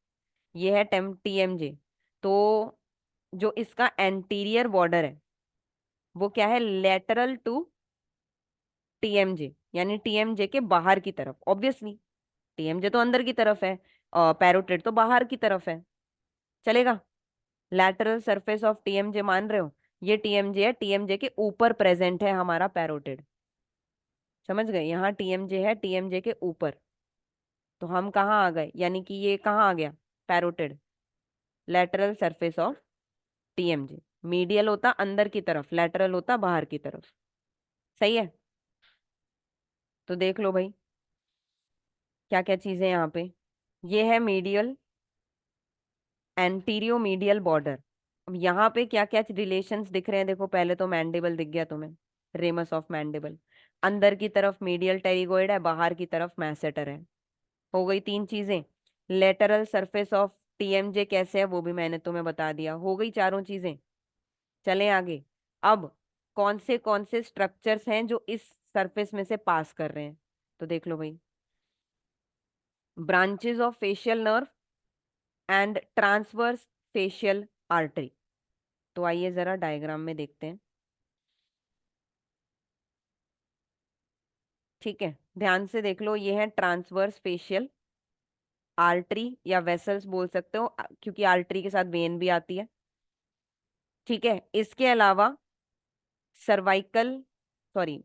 ये है टीएमजे। तो जो इसका एंटीरियर बॉर्डर है वो क्या है, लेटरल टू टीएमजे, यानी टीएमजे के बाहर की तरफ, ऑब्वियसली टीएमजे तो अंदर की तरफ है और पैरोटिड तो बाहर की तरफ है, चलेगा। लैटरल सरफेस ऑफ टीएमजे मान रहे हो, ये टीएमजे है, टीएमजे के ऊपर प्रेजेंट है हमारा पैरोटिड, समझ गए, यहाँ टीएमजे है, टीएमजे के ऊपर। तो हम कहाँ आ गए, यानी कि ये कहाँ आ गया, parotid, lateral surface of TMJ. Medial होता अंदर की तरफ, लैटरल होता बाहर की तरफ, सही है। तो देख लो भाई क्या क्या चीजें यहाँ पे, ये है मीडियल, एंटीरियो मीडियल बॉर्डर। अब यहाँ पे क्या क्या रिलेशंस दिख रहे हैं, देखो पहले तो मैंडिबल दिख गया तुम्हें, रेमस ऑफ मैंडिबल, अंदर की तरफ मीडियल टेरिगोइड है, बाहर की तरफ मैसेटर है, हो गई तीन चीजें। लेटरल सरफेस ऑफ टीएमजे कैसे है वो भी मैंने तुम्हें बता दिया, हो गई चारों चीजें। चलें आगे। अब कौन से स्ट्रक्चर्स हैं जो इस सरफेस में से पास कर रहे हैं, तो देख लो भाई, branches of facial nerve and transverse facial artery. तो आइए जरा डायग्राम में देखते हैं। ठीक है, ध्यान से देख लो, ये है ट्रांसवर्स फेशियल आर्टरी या वेसल्स बोल सकते हो, क्योंकि आर्टरी के साथ वेन भी आती है। ठीक है, इसके अलावा सर्वाइकल, सॉरी,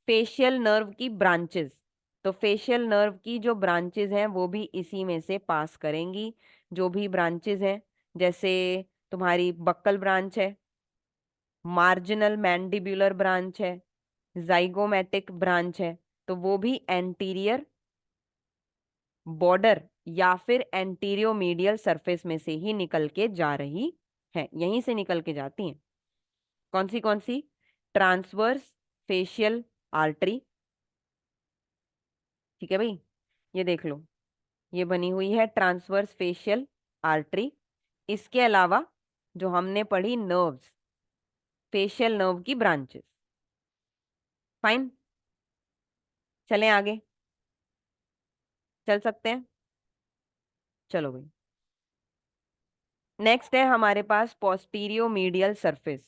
फेशियल नर्व की ब्रांचेस, तो फेशियल नर्व की जो ब्रांचेस हैं वो भी इसी में से पास करेंगी, जो भी ब्रांचेस हैं, जैसे तुम्हारी बक्कल ब्रांच है, मार्जिनल मैंडिब्यूलर ब्रांच है, जाइगोमैटिक ब्रांच है, तो वो भी एंटीरियर बॉर्डर या फिर एंटीरियो मीडियल सरफेस में से ही निकल के जा रही है, यहीं से निकल के जाती हैं। कौन सी, ट्रांसवर्स फेशियल आर्टरी, ठीक है भाई, ये देख लो, ये बनी हुई है ट्रांसवर्स फेशियल आर्टरी। इसके अलावा जो हमने पढ़ी नर्व्स, फेशियल नर्व की ब्रांचेस, फाइन, चलें आगे, चल सकते हैं, चलो भाई। नेक्स्ट है हमारे पास postero medial surface.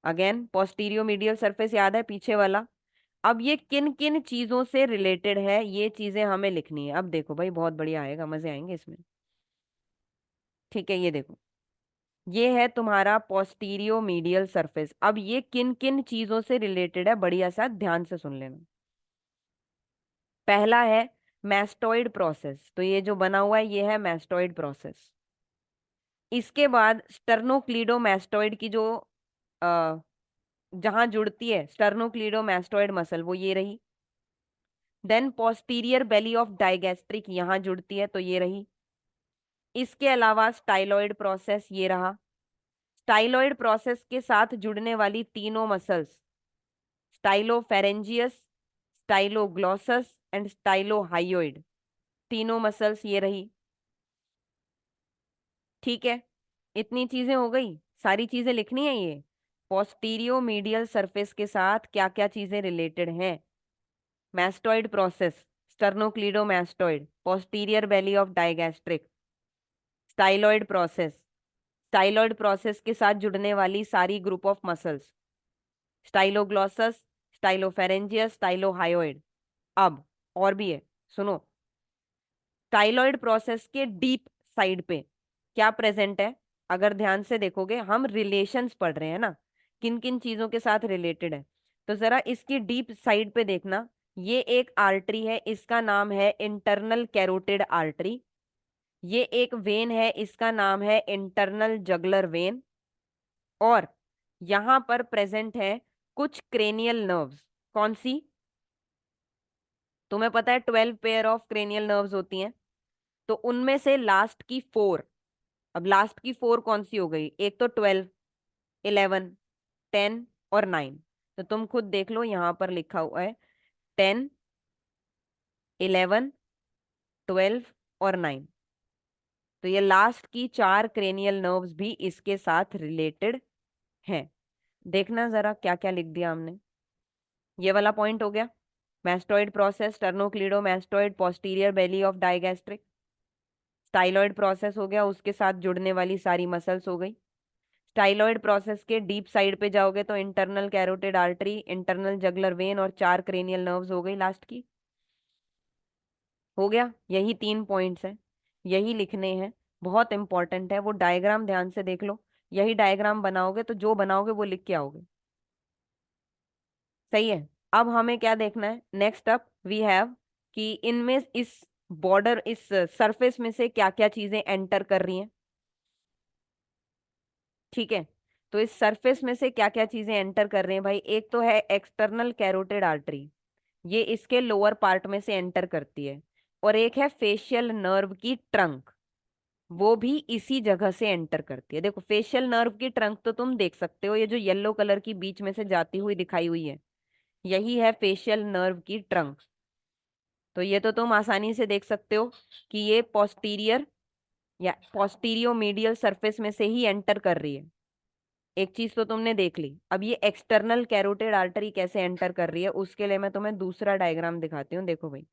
Again postero medial surface याद है, पीछे वाला। अब ये किन किन चीजों से रिलेटेड है, ये चीजें हमें लिखनी है। अब देखो भाई बहुत बढ़िया आएगा, मजे आएंगे इसमें। ठीक है, ये देखो, ये है तुम्हारा पोस्टीरियो मीडियल सरफेस। अब ये किन किन चीजों से रिलेटेड है, बढ़िया सा ध्यान से सुन लेना। पहला है मैस्टोइड प्रोसेस, तो ये जो बना हुआ है ये है मैस्टोइड प्रोसेस। इसके बाद स्टर्नोक्लीडोमास्टोइड की जो जहां जुड़ती है स्टर्नोक्लीडोमास्टोइड मसल, वो ये रही। Then posterior belly of digastric यहां जुड़ती है, तो ये रही। इसके अलावा स्टाइलॉइड प्रोसेस ये रहा। स्टाइलॉइड प्रोसेस के साथ जुड़ने वाली तीनों मसल्स, स्टाइलोफेरेंजियस, स्टाइलोग्लॉसस एंड स्टाइलोहाइयोइड, तीनों मसल्स ये रही। ठीक है, इतनी चीजें हो गई, सारी चीजें लिखनी है ये, पोस्टीरियो मीडियल सरफेस के साथ क्या क्या चीजें रिलेटेड हैं। Mastoid process, sternocleidomastoid, posterior belly of digastric, styloid process, styloid process के साथ जुड़ने वाली सारी group of muscles, styloglossus, stylopharyngeus, stylohyoid. अब और भी है, सुनो, स्टाइलॉइड प्रोसेस के डीप साइड पे क्या प्रेजेंट है, अगर ध्यान से देखोगे, हम रिलेशंस पढ़ रहे हैं ना, किन किन चीजों के साथ रिलेटेड है। तो जरा इसकी डीप साइड पे देखना, ये एक आर्टरी है, इसका नाम है इंटरनल कैरोटिड आर्टरी। ये एक वेन है, इसका नाम है इंटरनल जगलर वेन। और यहां पर प्रेजेंट है कुछ क्रेनियल नर्व्स। कौन सी? तुम्हें पता है 12 पेयर ऑफ क्रेनियल नर्व्स होती हैं, तो उनमें से लास्ट की 4। अब लास्ट की 4 कौन सी हो गई? एक तो 12, 11, 10 और 9। तो तुम खुद देख लो, यहां पर लिखा हुआ है 10, 11, 12 और 9। तो ये लास्ट की 4 क्रेनियल नर्व्स भी इसके साथ रिलेटेड हैं। देखना जरा क्या क्या लिख दिया हमने। ये वाला पॉइंट हो गया, mastoid process, sternocleidomastoid, posterior belly of digastric. Styloid process हो गया, उसके साथ जुड़ने वाली सारी मसल्स हो गई। स्टाइलॉइड प्रोसेस के डीप साइड पे जाओगे तो internal carotid artery, internal juggler when और 4 क्रेनियल नर्व्स हो गई लास्ट की। हो गया, यही 3 पॉइंट्स हैं, यही लिखने हैं। बहुत इंपॉर्टेंट है, वो डायग्राम ध्यान से देख लो। यही डायग्राम बनाओगे तो जो बनाओगे वो लिख के आओगे। सही है। अब हमें क्या देखना है, नेक्स्ट अप वी हैव कि इनमें इस बॉर्डर, इस सरफेस में से क्या क्या चीजें एंटर कर रही हैं। ठीक है, तो इस सरफेस में से क्या क्या चीजें एंटर कर रहे हैं भाई? एक तो है एक्सटर्नल कैरोटिड आर्टरी, ये इसके लोअर पार्ट में से एंटर करती है। और एक है फेशियल नर्व की ट्रंक, वो भी इसी जगह से एंटर करती है। देखो फेशियल नर्व की ट्रंक तो तुम देख सकते हो, ये जो येलो कलर की बीच में से जाती हुई दिखाई हुई है, यही है फेशियल नर्व की ट्रंक। तो ये तो तुम आसानी से देख सकते हो कि ये पोस्टीरियर या पोस्टीरियो मीडियल सरफेस में से ही एंटर कर रही है। एक चीज तो तुमने देख ली। अब ये एक्सटर्नल कैरोटिड आर्टरी कैसे एंटर कर रही है, उसके लिए मैं तुम्हें दूसरा डायग्राम दिखाती हूँ। देखो भाई,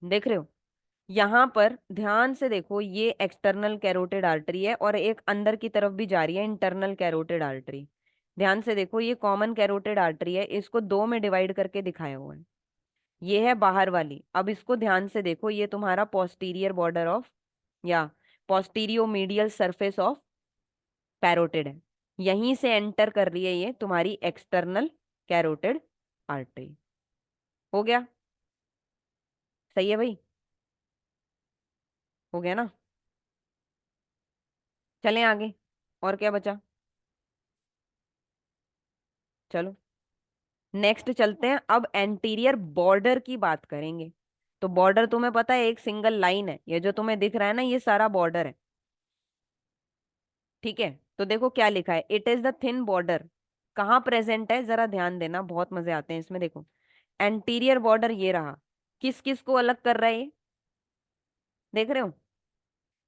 देख रहे हो? यहां पर ध्यान से देखो, ये एक्सटर्नल कैरोटिड आर्टरी है और एक अंदर की तरफ भी जा रही है इंटरनल कैरोटिड आर्टरी। ध्यान से देखो, ये कॉमन कैरोटिड आर्टरी है, इसको दो में डिवाइड करके दिखाया हुआ है। ये है बाहर वाली। अब इसको ध्यान से देखो, ये तुम्हारा पोस्टीरियर बॉर्डर ऑफ या posterior medial surface of parotid है। यहीं से एंटर कर रही है ये तुम्हारी एक्सटर्नल कैरोटिड आर्टरी। हो गया? सही है भाई? हो गया ना? चलें आगे, और क्या बचा? चलो नेक्स्ट चलते हैं। अब एंटीरियर बॉर्डर की बात करेंगे। तो बॉर्डर तुम्हें पता है एक सिंगल लाइन है, ये जो तुम्हें दिख रहा है ना, ये सारा बॉर्डर है। ठीक है, तो देखो क्या लिखा है, it is the thin border. कहाँ प्रेजेंट है, जरा ध्यान देना, बहुत मजे आते हैं इसमें। देखो एंटीरियर बॉर्डर ये रहा, किस किस को अलग कर रहा है ये? देख रहे हो?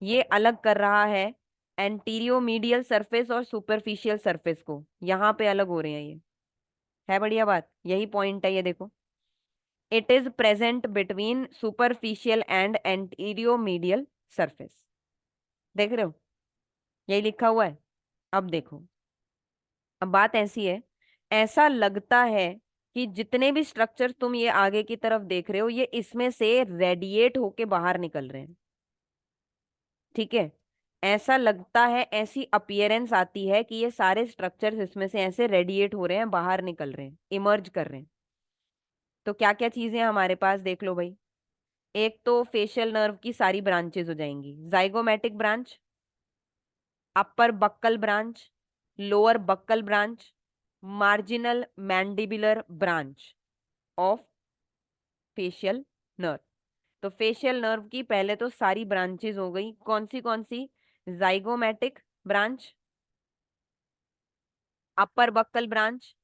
ये अलग कर रहा है एंटीरियो मीडियल सरफेस और सुपरफिशियल सरफेस को, यहाँ पे अलग हो रहे हैं ये। है बढ़िया बात, यही पॉइंट है ये देखो। It is present between superficial and antero medial surface. देख रहे हो? यही लिखा हुआ है। अब देखो, अब बात ऐसी है, ऐसा लगता है कि जितने भी स्ट्रक्चर तुम ये आगे की तरफ देख रहे हो, ये इसमें से रेडिएट होके बाहर निकल रहे हैं। ठीक है, ऐसा लगता है, ऐसी अपीयरेंस आती है कि ये सारे स्ट्रक्चर्स इसमें से ऐसे रेडिएट हो रहे हैं, बाहर निकल रहे हैं, इमर्ज कर रहे हैं। तो क्या क्या चीजें हैं हमारे पास, देख लो भाई। एक तो फेशियल नर्व की सारी ब्रांचेस हो जाएंगी, zygomatic branch, upper buccal branch, lower buccal branch, marginal mandibular branch of facial nerve. तो फेशियल नर्व की पहले तो सारी ब्रांचेस हो गई, कौन सी? Zygomatic branch, upper buccal branch,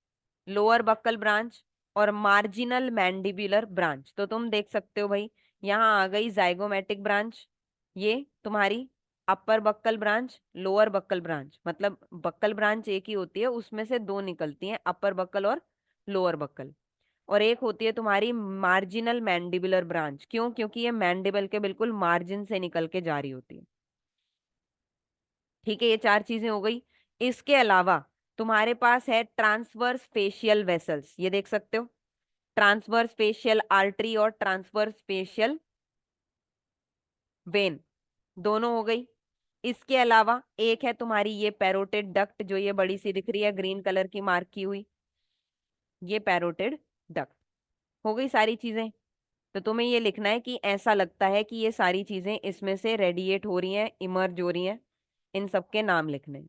lower buccal branch और मार्जिनल मैंडिबुलर ब्रांच। तो तुम देख सकते हो भाई, यहाँ आ गई जाइगोमैटिक ब्रांच, ये तुम्हारी upper buccal branch, lower buccal branch. मतलब बक्कल ब्रांच एक ही होती है, उसमें से दो निकलती हैं, अपर बक्कल और लोअर बक्कल। और एक होती है तुम्हारी मार्जिनल मैंडिबुलर ब्रांच। क्यों? क्योंकि ये मैंडिबल के बिल्कुल मार्जिन से निकल के जा रही होती है। ठीक है, ये चार चीजें हो गई। इसके अलावा तुम्हारे पास है ट्रांसवर्स फेशियल वेसल्स, ये देख सकते हो, ट्रांसवर्स फेशियल आर्टरी और ट्रांसवर्स फेशियल वेन, दोनों हो गई। इसके अलावा एक है तुम्हारी ये पैरोटिड डक्ट, जो ये बड़ी सी दिख रही है ग्रीन कलर की मार्क की हुई, ये पैरोटिड डक्ट। हो गई सारी चीजें। तो तुम्हें ये लिखना है कि ऐसा लगता है कि ये सारी चीजें इसमें से रेडिएट हो रही हैं, इमर्ज हो रही हैं, इन सबके नाम लिखने।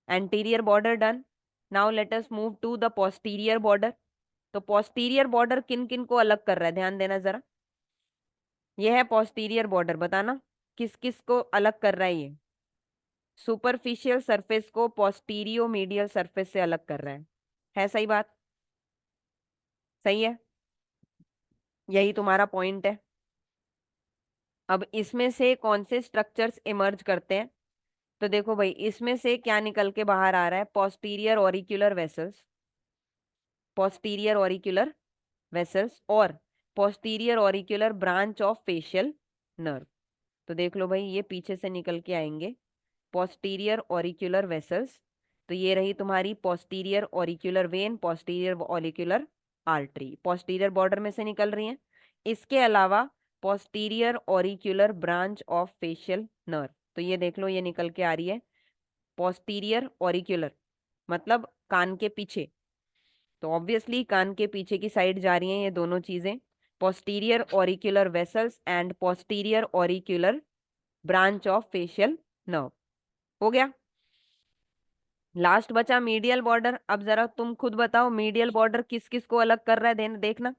Anterior border done. Now let us move to the posterior border. तो पोस्टीरियर बॉर्डर किन किन को अलग कर रहा है, ध्यान देना जरा। ये है पोस्टीरियर बॉर्डर, बताना किस किस को अलग कर रहा है ये। सुपरफिशियल सरफेस को पोस्टीरियो मीडियल सरफेस से अलग कर रहा है सही बात? सही है, यही तुम्हारा पॉइंट है। अब इसमें से कौन से स्ट्रक्चर्स इमर्ज करते हैं? तो देखो भाई, इसमें से क्या निकल के बाहर आ रहा है, posterior auricular vessels, posterior auricular vessels और posterior auricular branch of facial nerve. तो देख लो भाई, ये पीछे से निकल के आएंगे पोस्टीरियर ऑरिक्यूलर वेसल्स। तो ये रही तुम्हारी posterior auricular vein, posterior auricular artery, posterior border में से निकल रही हैं। इसके अलावा posterior auricular branch of facial nerve, तो ये देख लो, ये निकल के आ रही है पोस्टीरियर ऑरिक्यूलर, मतलब कान के पीछे। तो ऑब्वियसली कान के पीछे की साइड जा रही हैं ये दोनों चीजें, posterior auricular vessels and posterior auricular branch of facial nerve. हो गया। लास्ट बचा मीडियल बॉर्डर। अब जरा तुम खुद बताओ, मीडियल बॉर्डर किस किस को अलग कर रहा है, देखना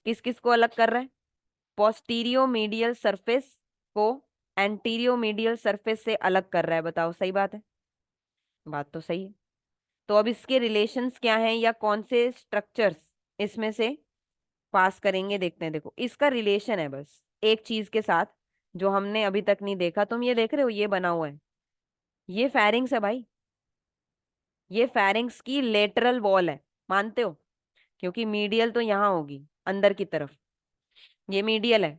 किस किस को अलग कर रहा है। पोस्टीरियो मीडियल सरफेस को एंटीरियो मीडियल सरफेस से अलग कर रहा है, बताओ सही बात है? बात तो सही है। तो अब इसके रिलेशंस क्या हैं, या कौन से स्ट्रक्चर्स इसमें से पास करेंगे, देखते हैं। देखो इसका रिलेशन है बस एक चीज के साथ, जो हमने अभी तक नहीं देखा। तुम ये देख रहे हो, ये बना हुआ है, ये फेरिंग्स है भाई, ये फेरिंग्स की लेटरल वॉल है, मानते हो? क्योंकि मीडियल तो यहाँ होगी अंदर की तरफ, ये मीडियल है।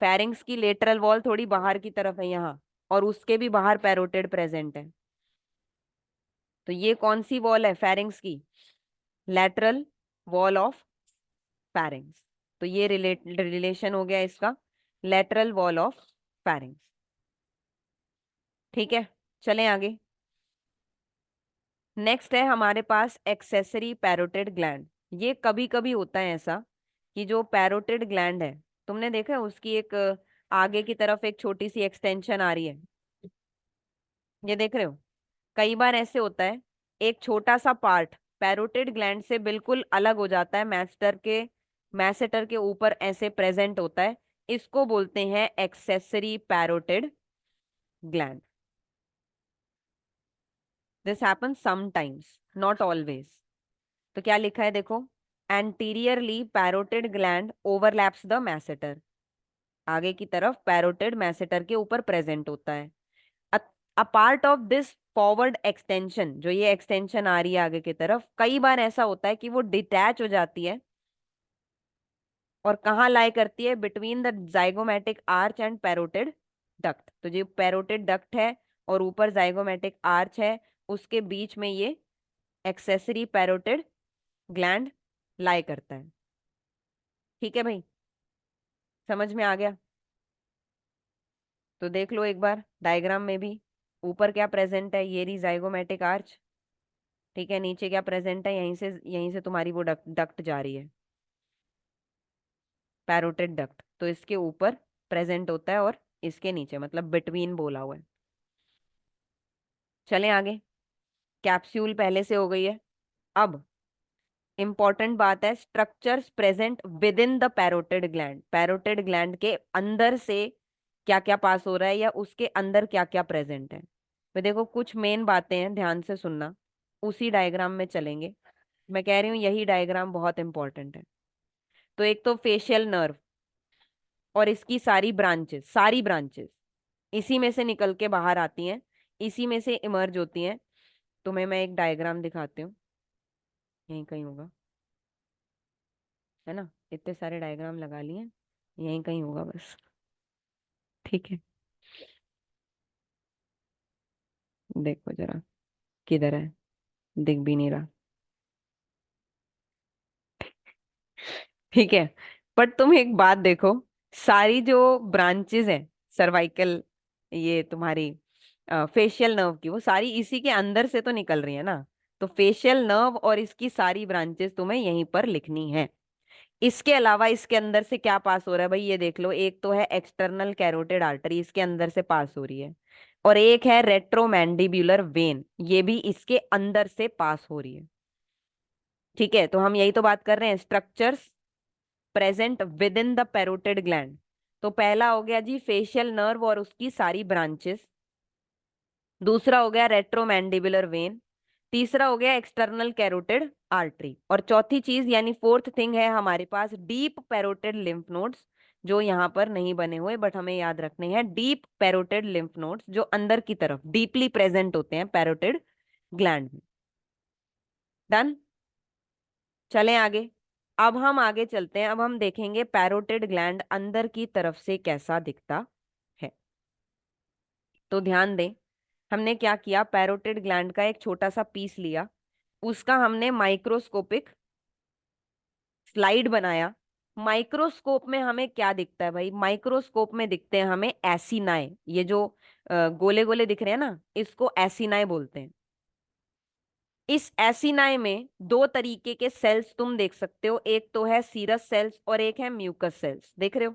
फेरिंग्स की लेटरल वॉल थोड़ी बाहर की तरफ है यहाँ, और उसके भी बाहर पैरोटिड प्रेजेंट है। तो ये कौन सी वॉल है फेरिंग्स की? Lateral wall of pharynx. तो ये रिलेशन हो गया इसका, लेटरल वॉल ऑफ फेरिंग्स। ठीक है, चलें आगे। नेक्स्ट है हमारे पास एक्सेसरी पैरोटिड ग्लैंड। ये कभी कभी होता है ऐसा कि जो पैरोटिड ग्लैंड है, तुमने देखा है उसकी एक आगे की तरफ एक छोटी सी एक्सटेंशन आ रही है, ये देख रहे हो? कई बार ऐसे होता है, एक छोटा सा पार्ट पैरोटिड ग्लैंड से बिल्कुल अलग हो जाता है, मैसेटर के ऊपर ऐसे प्रेजेंट होता है, इसको बोलते हैं accessory parotid gland. This happen sometimes, not always. तो क्या लिखा है देखो, anteriorly parotid gland overlaps the masseter, आगे की तरफ पैरोटिड मैसेटर के ऊपर प्रेजेंट होता है। A part of this forward extension, जो ये एक्सटेंशन आ रही है आगे की तरफ, कई बार ऐसा होता है कि वो डिटैच हो जाती है, और कहाँ लाई करती है, between the zygomatic arch and parotid duct. तो जो पैरोटिड डक्ट है और ऊपर जाइगोमेटिक आर्च है, उसके बीच में ये एक्सेसरी पैरोटिड ग्लैंड लाई करता है। ठीक है भाई, समझ में आ गया? तो देख लो एक बार डायग्राम में भी, ऊपर क्या प्रेजेंट है, ये रही जाइगोमेटिक आर्च। ठीक है, नीचे क्या प्रेजेंट है, यहीं से तुम्हारी वो डक्ट जा रही है, पैरोटिड डक्ट। तो इसके ऊपर प्रेजेंट होता है और इसके नीचे, मतलब बिटवीन बोला हुआ है। चलें आगे। कैप्सूल पहले से हो गई है। अब इंपॉर्टेंट बात है, structures present with in the parotid gland, parotid gland के अंदर से क्या क्या पास हो रहा है, या उसके अंदर क्या क्या प्रेजेंट है। तो देखो कुछ मेन बातें हैं, ध्यान से सुनना, उसी डायग्राम में चलेंगे। मैं कह रही हूँ यही डायग्राम बहुत इंपॉर्टेंट है। तो एक तो फेशियल नर्व और इसकी सारी ब्रांचेस इसी में से निकल के बाहर आती हैं, इसी में से इमर्ज होती हैं। तुम्हें मैं एक डायग्राम दिखाती हूँ, यहीं कहीं होगा, है ना? इतने सारे डायग्राम लगा लिए, यहीं कहीं होगा बस। ठीक है, देखो जरा किधर है, दिख भी नहीं रहा। ठीक है, बट तुम एक बात देखो, सारी जो ब्रांचेस हैं सर्वाइकल ये तुम्हारी फेशियल नर्व की, वो सारी इसी के अंदर से तो निकल रही है ना। तो फेशियल नर्व और इसकी सारी ब्रांचेस तुम्हें यहीं पर लिखनी है। इसके अलावा इसके अंदर से क्या पास हो रहा है भाई, ये देख लो। एक तो है एक्सटर्नल कैरोटिड आर्टरी, इसके अंदर से पास हो रही है। और एक है रेट्रोमैंडिब्यूलर वेन, ये भी इसके अंदर से पास हो रही है। ठीक है, तो हम यही तो बात कर रहे हैं, structures present with in the parotid gland. तो पहला हो गया जी फेशियल नर्व और उसकी सारी ब्रांचेस। दूसरा हो गया रेट्रोमैंडिबुलर वेन। तीसरा हो गया एक्सटर्नल कैरोटिड आर्टरी। और चौथी चीज यानी फोर्थ थिंग है हमारे पास डीप पैरोटिड लिम्फ नोड्स, जो यहाँ पर नहीं बने हुए बट हमें याद रखने हैं। डीप पैरोटिड लिम्फ नोड्स जो अंदर की तरफ डीपली प्रेजेंट होते हैं पैरोटिड ग्लैंड में। डन, चलें आगे। अब हम आगे चलते हैं, अब हम देखेंगे पैरोटिड ग्लैंड अंदर की तरफ से कैसा दिखता है। तो ध्यान दें, हमने क्या किया, पैरोटिड ग्लैंड का एक छोटा सा पीस लिया, उसका हमने माइक्रोस्कोपिक स्लाइड बनाया। माइक्रोस्कोप में हमें क्या दिखता है भाई, माइक्रोस्कोप में दिखते हैं हमें एसिनाए। ये जो गोले गोले दिख रहे हैं ना, इसको एसिनाए बोलते हैं। इस एसिनाई में दो तरीके के सेल्स तुम देख सकते हो, एक तो है सीरस सेल्स और एक है म्यूकस सेल्स। देख रहे हो,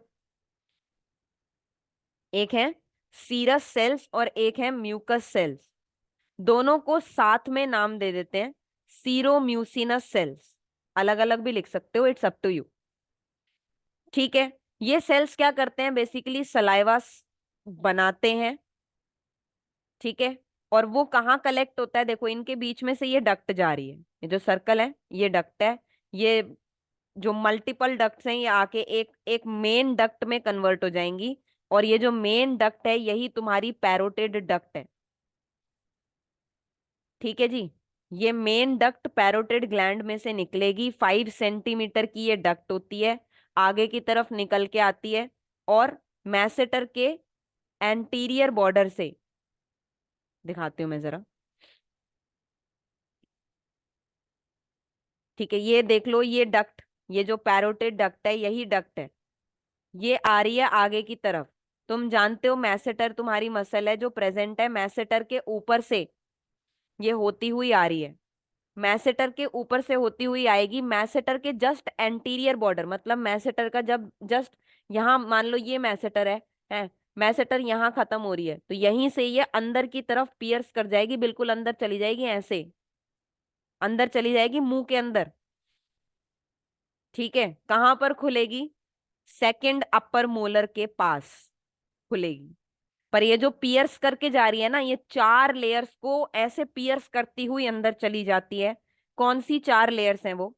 एक है सीरस सेल्स और एक है म्यूकस सेल्स। दोनों को साथ में नाम दे देते हैं सीरोम्यूसिनस सेल्स। अलग अलग भी लिख सकते हो, इट्स अप टू यू। ठीक है, ये सेल्स क्या करते हैं, बेसिकली सलाइवा बनाते हैं। ठीक है, और वो कहाँ कलेक्ट होता है, देखो इनके बीच में से ये डक्ट जा रही है, ये जो सर्कल है ये डक्ट है। ये जो मल्टीपल डक्ट्स हैं ये आके एक एक मेन डक्ट में कन्वर्ट हो जाएंगी। और ये जो मेन डक्ट है यही तुम्हारी पैरोटिड डक्ट है। ठीक है जी, ये मेन डक्ट पैरोटिड ग्लैंड में से निकलेगी। 5 सेंटीमीटर की ये डक्ट होती है, आगे की तरफ निकल के आती है। और मैसेटर के एंटीरियर बॉर्डर से, दिखाती हूं मैं जरा। ठीक है, ये देख लो, ये डक्ट, ये जो पैरोटिड डक्ट है यही डक्ट है, ये आ रही है आगे की तरफ। तुम जानते हो मैसेटर तुम्हारी मसल है जो प्रेजेंट है मैसेटर के ऊपर से, ये होती हुई आ रही है। मैसेटर के ऊपर से होती हुई आएगी, मैसेटर के जस्ट एंटीरियर बॉर्डर, मतलब मैसेटर का जब जस्ट यहाँ मान लो ये मैसेटर है मैसेटर यहाँ खत्म हो रही है, तो यहीं से ये अंदर की तरफ पियर्स कर जाएगी, बिल्कुल अंदर चली जाएगी, ऐसे अंदर चली जाएगी मुंह के अंदर। ठीक है, कहां पर खुलेगी, सेकंड अपर मोलर के पास खुलेगी। पर ये जो पियर्स करके जा रही है ना, ये 4 लेयर्स को ऐसे पियर्स करती हुई अंदर चली जाती है। कौन सी 4 लेयर्स हैं वो,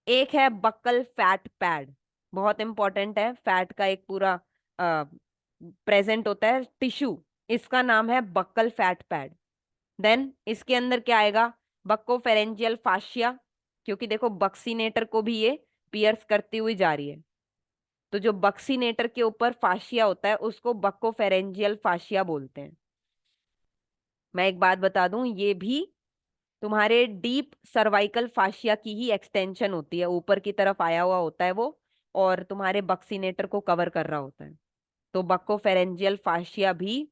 एक है बक्कल फैट पैड, बहुत इंपॉर्टेंट है, फैट का एक पूरा प्रेजेंट होता है टिश्यू, इसका नाम है बक्कल फैट पैड। देन इसके अंदर क्या आएगा, बक्कोफेरेंजियल फाशिया, क्योंकि देखो बक्सीनेटर को भी ये पियर्स करती हुई जा रही है, तो जो बक्सीनेटर के ऊपर फाशिया होता है उसको बक्कोफेरेंजियल फाशिया बोलते हैं। मैं एक बात बता दूं, ये भी तुम्हारे डीप सर्वाइकल फाशिया की ही एक्सटेंशन होती है, ऊपर की तरफ आया हुआ होता है वो, और तुम्हारे बक्सीनेटर को कवर कर रहा होता है। तो बक्कोफेरेंजियल फाशिया भी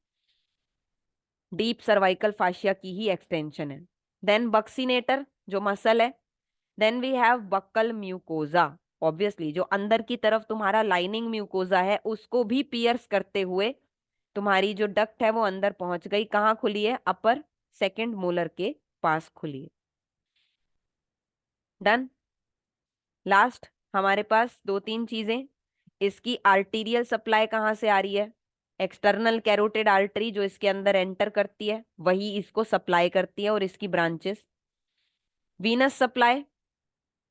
डीप सर्वाइकल फाशिया की ही एक्सटेंशन है। देन बक्सीनेटर जो मसल है। Then we have buccal mucosa, obviously जो अंदर की तरफ तुम्हारा लाइनिंग म्यूकोजा है उसको भी पियर्स करते हुए तुम्हारी जो डक्ट है वो अंदर पहुंच गई, कहाँ खुली है, अपर सेकंड मोलर के पास खुली है। डन, लास्ट हमारे पास 2-3 चीजें, इसकी आर्टीरियल सप्लाई कहाँ से आ रही है, एक्सटर्नल कैरोटिड आर्टरी जो इसके अंदर एंटर करती है वही इसको सप्लाई करती है और इसकी branches. Venus supply,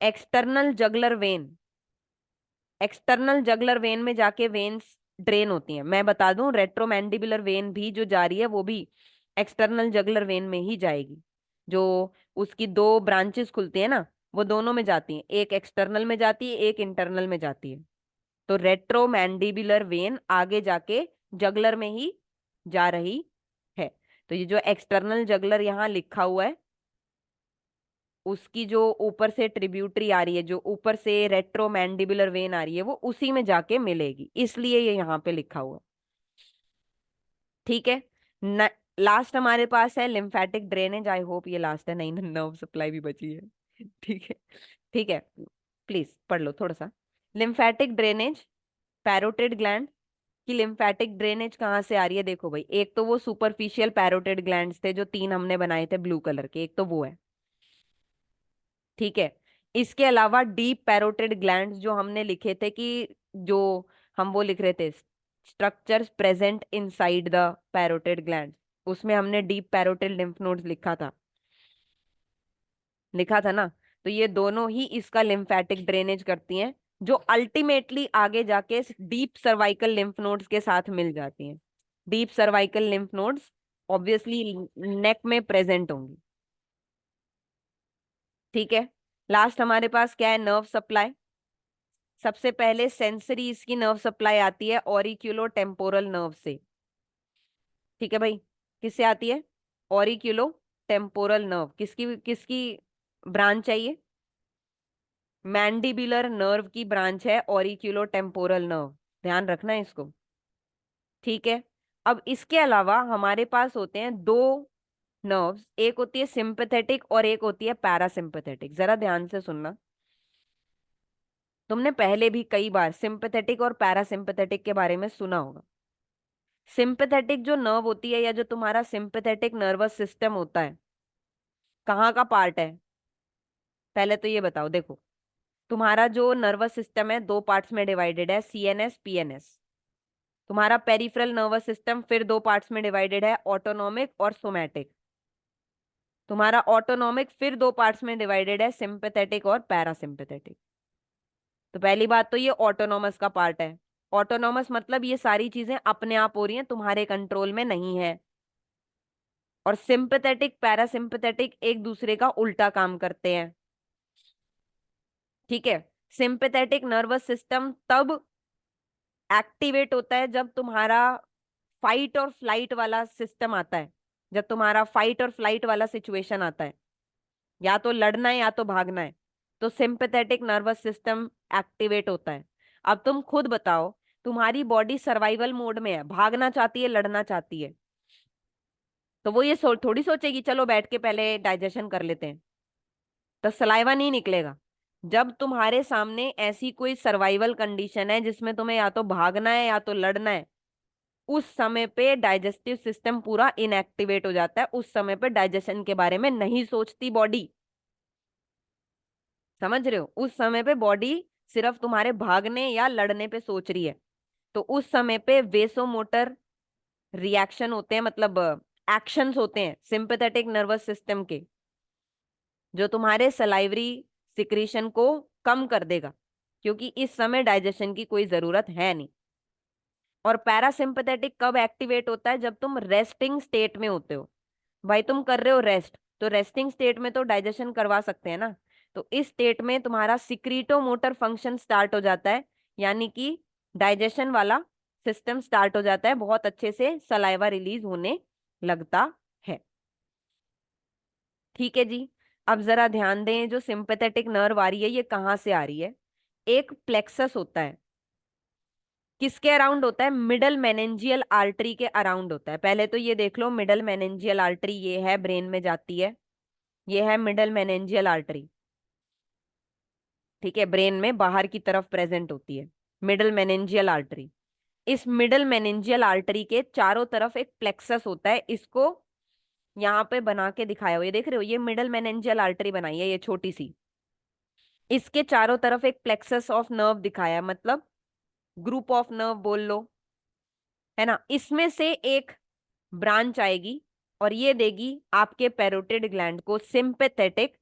external juggler when, external juggler when में जाके वेन्स ड्रेन होती हैं। मैं बता दूं, रेट्रोमैंडिबुलर वेन भी जो जा रही है वो भी एक्सटर्नल जगलर वेन में ही जाएगी। जो उसकी 2 ब्रांचेस खुलती है ना, वो दोनों में जाती हैं, एक एक्सटर्नल में जाती है एक इंटरनल में जाती है। तो रेट्रोमैंडिबुलर वेन आगे जाके जगलर में ही जा रही है। तो ये जो एक्सटर्नल जगलर यहाँ लिखा हुआ है, उसकी जो ऊपर से ट्रिब्यूटरी आ रही है, जो ऊपर से रेट्रोमैंडिबुलर वेन आ रही है, वो उसी में जाके मिलेगी, इसलिए ये यहाँ पे लिखा हुआ है। ठीक है। लास्ट हमारे पास है लिम्फेटिक ड्रेनेज, आई होप ये लास्ट है, नहीं नर्व सप्लाई भी बची है। ठीक है, ठीक है, प्लीज पढ़ लो थोड़ा सा। लिम्फेटिक ड्रेनेज, पैरोटिड ग्लैंड की लिम्फेटिक ड्रेनेज कहाँ से आ रही है? देखो भाई, एक तो वो सुपरफिशियल पैरोटिड ग्लैंड्स थे जो तीन हमने बनाए थे ब्लू कलर के, एक तो वो है, ठीक है। इसके अलावा डीप पैरोटिड ग्लैंड्स जो हमने लिखे थे कि जो हम वो लिख रहे थे structures present inside the parotid gland, उसमें हमने डीप पैरोटिड लिम्फ नोड्स लिखा था, लिखा था ना। तो ये दोनों ही इसका लिम्फेटिक ड्रेनेज करती हैं, जो अल्टीमेटली आगे जाके डीप सर्वाइकल लिम्फ नोड्स के साथ मिल जाती हैं। Deep cervical lymph nodes obviously neck में प्रेजेंट होंगी, ठीक है। लास्ट हमारे पास क्या है? Nerve supply. सबसे पहले सेंसरी इसकी नर्व सप्लाई आती है ऑरिक्यूलो टेम्पोरल नर्व से, ठीक है भाई। किससे आती है? ऑरिक्यूलो टेम्पोरल नर्व। किसकी किसकी ब्रांच है ये? मैंडिबुलर नर्व की ब्रांच है ऑरिक्यूलो टेम्पोरल नर्व, ध्यान रखना है इसको, ठीक है। अब इसके अलावा हमारे पास होते हैं दो नर्व्स, एक होती है सिंपैथेटिक और एक होती है पैरासिम्पैथेटिक। जरा ध्यान से सुनना, तुमने पहले भी कई बार सिंपैथेटिक और पैरासिम्पैथेटिक के बारे में सुना होगा। सिंपैथेटिक जो नर्व होती है या जो तुम्हारा सिंपैथेटिक नर्वस सिस्टम होता है, कहाँ का पार्ट है? पहले तो ये बताओ, देखो तुम्हारा जो नर्वस सिस्टम है दो पार्ट्स में डिवाइडेड है, सीएनएस पीएनएस। तुम्हारा पेरिफेरल नर्वस सिस्टम फिर दो पार्ट्स में डिवाइडेड है, ऑटोनॉमिक और सोमैटिक। तुम्हारा ऑटोनॉमिक फिर दो पार्ट्स में डिवाइडेड है, सिंपैथेटिक और पैरासिम्पैथेटिक। तो पहली बात तो ये ऑटोनॉमस का पार्ट है। ऑटोनॉमस मतलब ये सारी चीजें अपने आप हो रही हैं, तुम्हारे कंट्रोल में नहीं है। और सिंपैथेटिक पैरासिम्पैथेटिक एक दूसरे का उल्टा काम करते हैं, ठीक है। सिंपैथेटिक नर्वस सिस्टम तब एक्टिवेट होता है जब तुम्हारा फाइट और फ्लाइट वाला सिस्टम आता है, जब तुम्हारा फाइट और फ्लाइट वाला सिचुएशन आता है, या तो लड़ना है या तो भागना है, तो सिंपैथेटिक नर्वस सिस्टम एक्टिवेट होता है। अब तुम खुद बताओ, तुम्हारी बॉडी सर्वाइवल मोड में है, भागना चाहती है लड़ना चाहती है, तो वो ये थोड़ी सोचेगी चलो बैठ के पहले डाइजेशन कर लेते हैं, तो सलाइवा नहीं निकलेगा। जब तुम्हारे सामने ऐसी कोई सर्वाइवल कंडीशन है जिसमें तुम्हें या तो भागना है या तो लड़ना है, उस समय पे डाइजेस्टिव सिस्टम पूरा इनएक्टिवेट हो जाता है, उस समय पे डाइजेशन के बारे में नहीं सोचती बॉडी। समझ रहे हो? उस समय पे बॉडी सिर्फ तुम्हारे भागने या लड़ने पे सोच रही है। तो उस समय पे वेसोमोटर रिएक्शन होते हैं, मतलब एक्शंस होते हैं सिंपैथेटिक नर्वस सिस्टम के, जो तुम्हारे सलाइवरी सिक्रीशन को कम कर देगा, क्योंकि इस समय डाइजेशन की कोई जरूरत है नहीं। और पैरासिम्पैथेटिक कब एक्टिवेट होता है? जब तुम रेस्टिंग स्टेट में होते हो। भाई तुम कर रहे हो रेस्ट, तो रेस्टिंग स्टेट में तो डाइजेशन करवा सकते हैं ना। तो इस स्टेट में तुम्हारा सिक्रीटो मोटर फंक्शन स्टार्ट हो जाता है, यानी कि डाइजेशन वाला सिस्टम स्टार्ट हो जाता है, बहुत अच्छे से सलाइवा रिलीज होने लगता है, ठीक है जी। अब जरा ध्यान दें, जो सिंपैथेटिक नर्व आ रही है ये कहाँ से आ रही है? एक प्लेक्सस होता है, किसके अराउंड होता है? मिडल मेनेंजियल आर्टरी के अराउंड होता है। पहले तो ये देख लो, मिडल मेनेंजियल आर्टरी ये है, ब्रेन में जाती है, ये है मिडल मेनेंजियल आर्टरी, ठीक है, ब्रेन में बाहर की तरफ प्रेजेंट होती है मिडल मेनेंजियल आर्टरी। इस मिडल मेनेंजियल आर्टरी के चारों तरफ एक प्लेक्सस होता है, इसको यहाँ पे बना के दिखाया हुआ, ये देख रहे हो, ये मिडल मेनेंजियल आर्टरी बनाई है ये छोटी सी, इसके चारों तरफ एक प्लेक्सस ऑफ नर्व दिखाया है, मतलब ग्रुप ऑफ नर्व बोल लो, है ना। इसमें से एक ब्रांच आएगी और ये देगी आपके पैरोटिड ग्लैंड को सिंपैथेटिक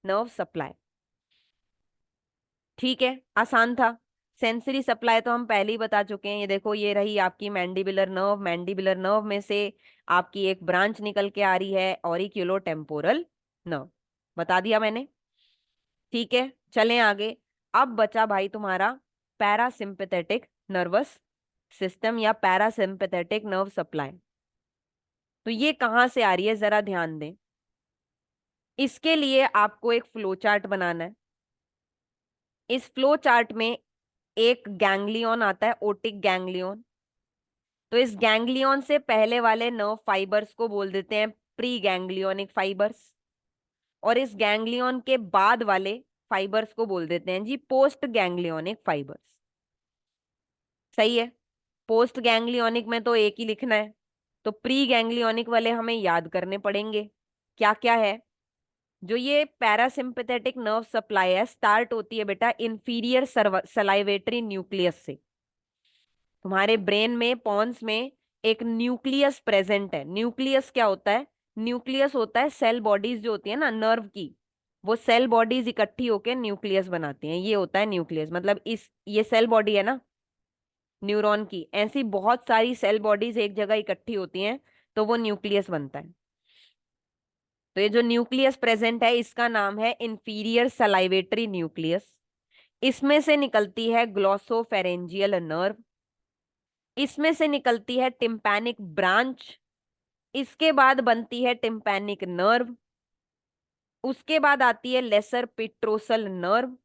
नर्व सप्लाई, ठीक है, आसान था। सेंसरी सप्लाई तो हम पहले ही बता चुके हैं, ये देखो ये रही आपकी मैंडिबुलर नर्व, मैंडिबुलर नर्व में से आपकी एक ब्रांच निकल के आ रही है ऑरिक्यूलो टेम्पोरल नर्व, बता दिया मैंने, ठीक है। चलें आगे। अब बचा भाई तुम्हारा पैरासिम्पैथेटिक नर्वस सिस्टम या पैरासिम्पैथेटिक नर्व सप्लाई। तो ये कहाँ से आ रही है जरा ध्यान दें। इसके लिए आपको एक फ्लो चार्ट बनाना है। इस फ्लो चार्ट में एक गैंग्लियन आता है, ओटिक गैंग्लियन, तो इस गैंग्लियन से पहले वाले नर्व फाइबर्स को बोल देते हैं प्री गैंग्लियोनिक फाइबर्स, और इस गैंग्लियन के बाद वाले फाइबर्स को बोल देते हैं जी पोस्ट गैंग्लियोनिक फाइबर्स। सही है। पोस्ट गैंग्लियोनिक में तो एक ही लिखना है, तो प्री गैंग्लियोनिक वाले हमें याद करने पड़ेंगे। क्या क्या है? जो ये पैरासिम्पथेटिक नर्व सप्लाई है, स्टार्ट होती है बेटा इंफीरियर सलाइवेटरी न्यूक्लियस से। तुम्हारे ब्रेन में, पॉन्स में एक न्यूक्लियस प्रेजेंट है। न्यूक्लियस क्या होता है? न्यूक्लियस होता है सेल बॉडीज जो होती है ना नर्व की, वो सेल बॉडीज इकट्ठी होकर न्यूक्लियस बनाती हैं, ये होता है न्यूक्लियस। मतलब इस ये सेल बॉडी है ना न्यूरॉन की, ऐसी बहुत सारी सेल बॉडीज एक जगह इकट्ठी होती हैं, तो वो न्यूक्लियस बनता है। तो ये जो न्यूक्लियस प्रेजेंट है इसका नाम है इंफीरियर सलाइवेटरी न्यूक्लियस। इसमें से निकलती है ग्लॉसोफेरेंजियल नर्व, इसमें से निकलती है टिम्पैनिक ब्रांच, इसके बाद बनती है टिम्पैनिक नर्व, उसके बाद आती है लेसर पिट्रोसल नर्व,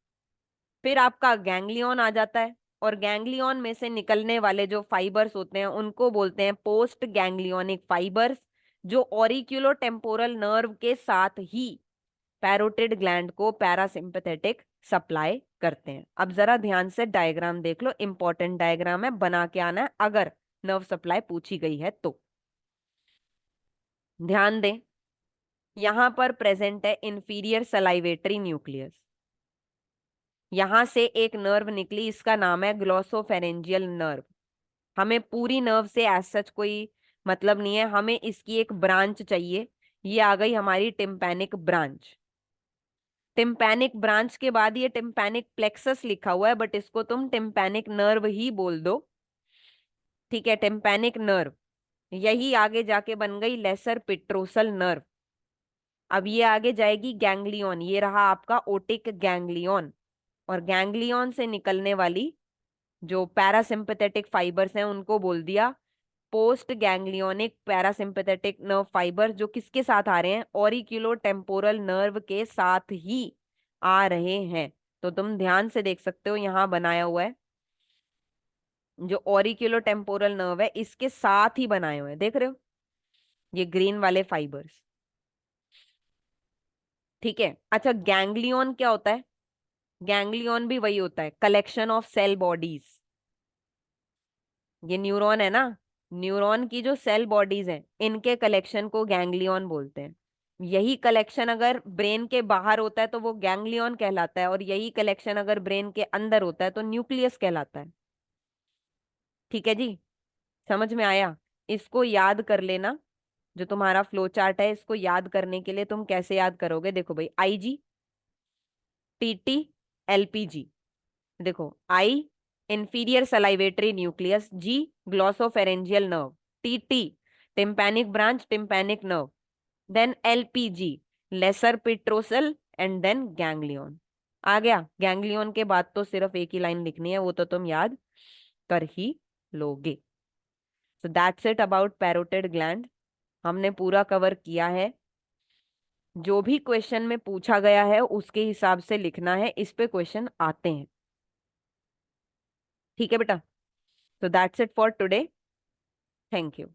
फिर आपका गैंग्लियन आ जाता है, और गैंग्लियन में से निकलने वाले जो फाइबर्स होते हैं उनको बोलते हैं पोस्ट गैंग्लियोनिक फाइबर्स, जो ऑरिक्यूलो टेम्पोरल नर्व के साथ ही पैरोटिड ग्लैंड को पैरासिम्पथेटिक सप्लाई करते हैं। अब जरा ध्यान से डायग्राम देख लो, इंपॉर्टेंट डायग्राम है, बना के आना है अगर नर्व सप्लाई पूछी गई है तो। ध्यान दें, यहां पर प्रेजेंट है इंफीरियर सलाइवेटरी न्यूक्लियस, यहां से एक नर्व निकली, इसका नाम है ग्लॉसोफेरेंजियल नर्व। हमें पूरी नर्व से एज सच कोई मतलब नहीं है, हमें इसकी एक ब्रांच चाहिए। ये आ गई हमारी टिम्पैनिक ब्रांच। टिम्पैनिक ब्रांच के बाद ये टिम्पैनिक प्लेक्सस लिखा हुआ है, बट इसको तुम टिम्पैनिक नर्व ही बोल दो, ठीक है। टिम्पैनिक नर्व, यही आगे जाके बन गई लेसर पिट्रोसल नर्व। अब ये आगे जाएगी गैंग्लियन, ये रहा आपका ओटिक गैंग्लियन, और गैंग्लियन से निकलने वाली जो पैरासिम्पथेटिक फाइबर्स हैं उनको बोल दिया post ganglionic parasympathetic nerve fibre, जो किसके साथ आ रहे हैं? ऑरिक्यूलो टेम्पोरल नर्व के साथ ही आ रहे हैं। तो तुम ध्यान से देख सकते हो, यहां बनाया हुआ है जो ऑरिक्यूलो टेम्पोरल नर्व है इसके साथ ही बनाए हुए हैं, देख रहे हो ये ग्रीन वाले फाइबर्स, ठीक है। अच्छा, गैंग्लियन क्या होता है? गैंग्लियन भी वही होता है, कलेक्शन ऑफ सेल बॉडीज। ये न्यूरॉन है ना, न्यूरॉन की जो सेल बॉडीज हैं इनके कलेक्शन को गैंग्लियन बोलते हैं। यही कलेक्शन अगर ब्रेन के बाहर होता है तो वो गैंग्लियन कहलाता है, और यही कलेक्शन अगर ब्रेन के अंदर होता है तो न्यूक्लियस कहलाता है। ठीक है जी, समझ में आया? इसको याद कर लेना, जो तुम्हारा फ्लो चार्ट है इसको याद करने के लिए तुम कैसे याद करोगे? देखो भाई, आईजी, टीटी, एलपीजी। देखो, I inferior salivatory nucleus, G glossopharyngeal nerve, TT tympanic branch tympanic nerve, then LPG lesser petrosal, and then ganglion. आ गया? गैंग्लियन के बाद तो सिर्फ एक ही लाइन लिखनी है, वो तो तुम याद कर ही लोगे। So that's it about parotid gland, हमने पूरा कवर किया है। जो भी क्वेश्चन में पूछा गया है उसके हिसाब से लिखना है, इस पे क्वेश्चन आते हैं, ठीक है बेटा? So that's it for today. Thank you.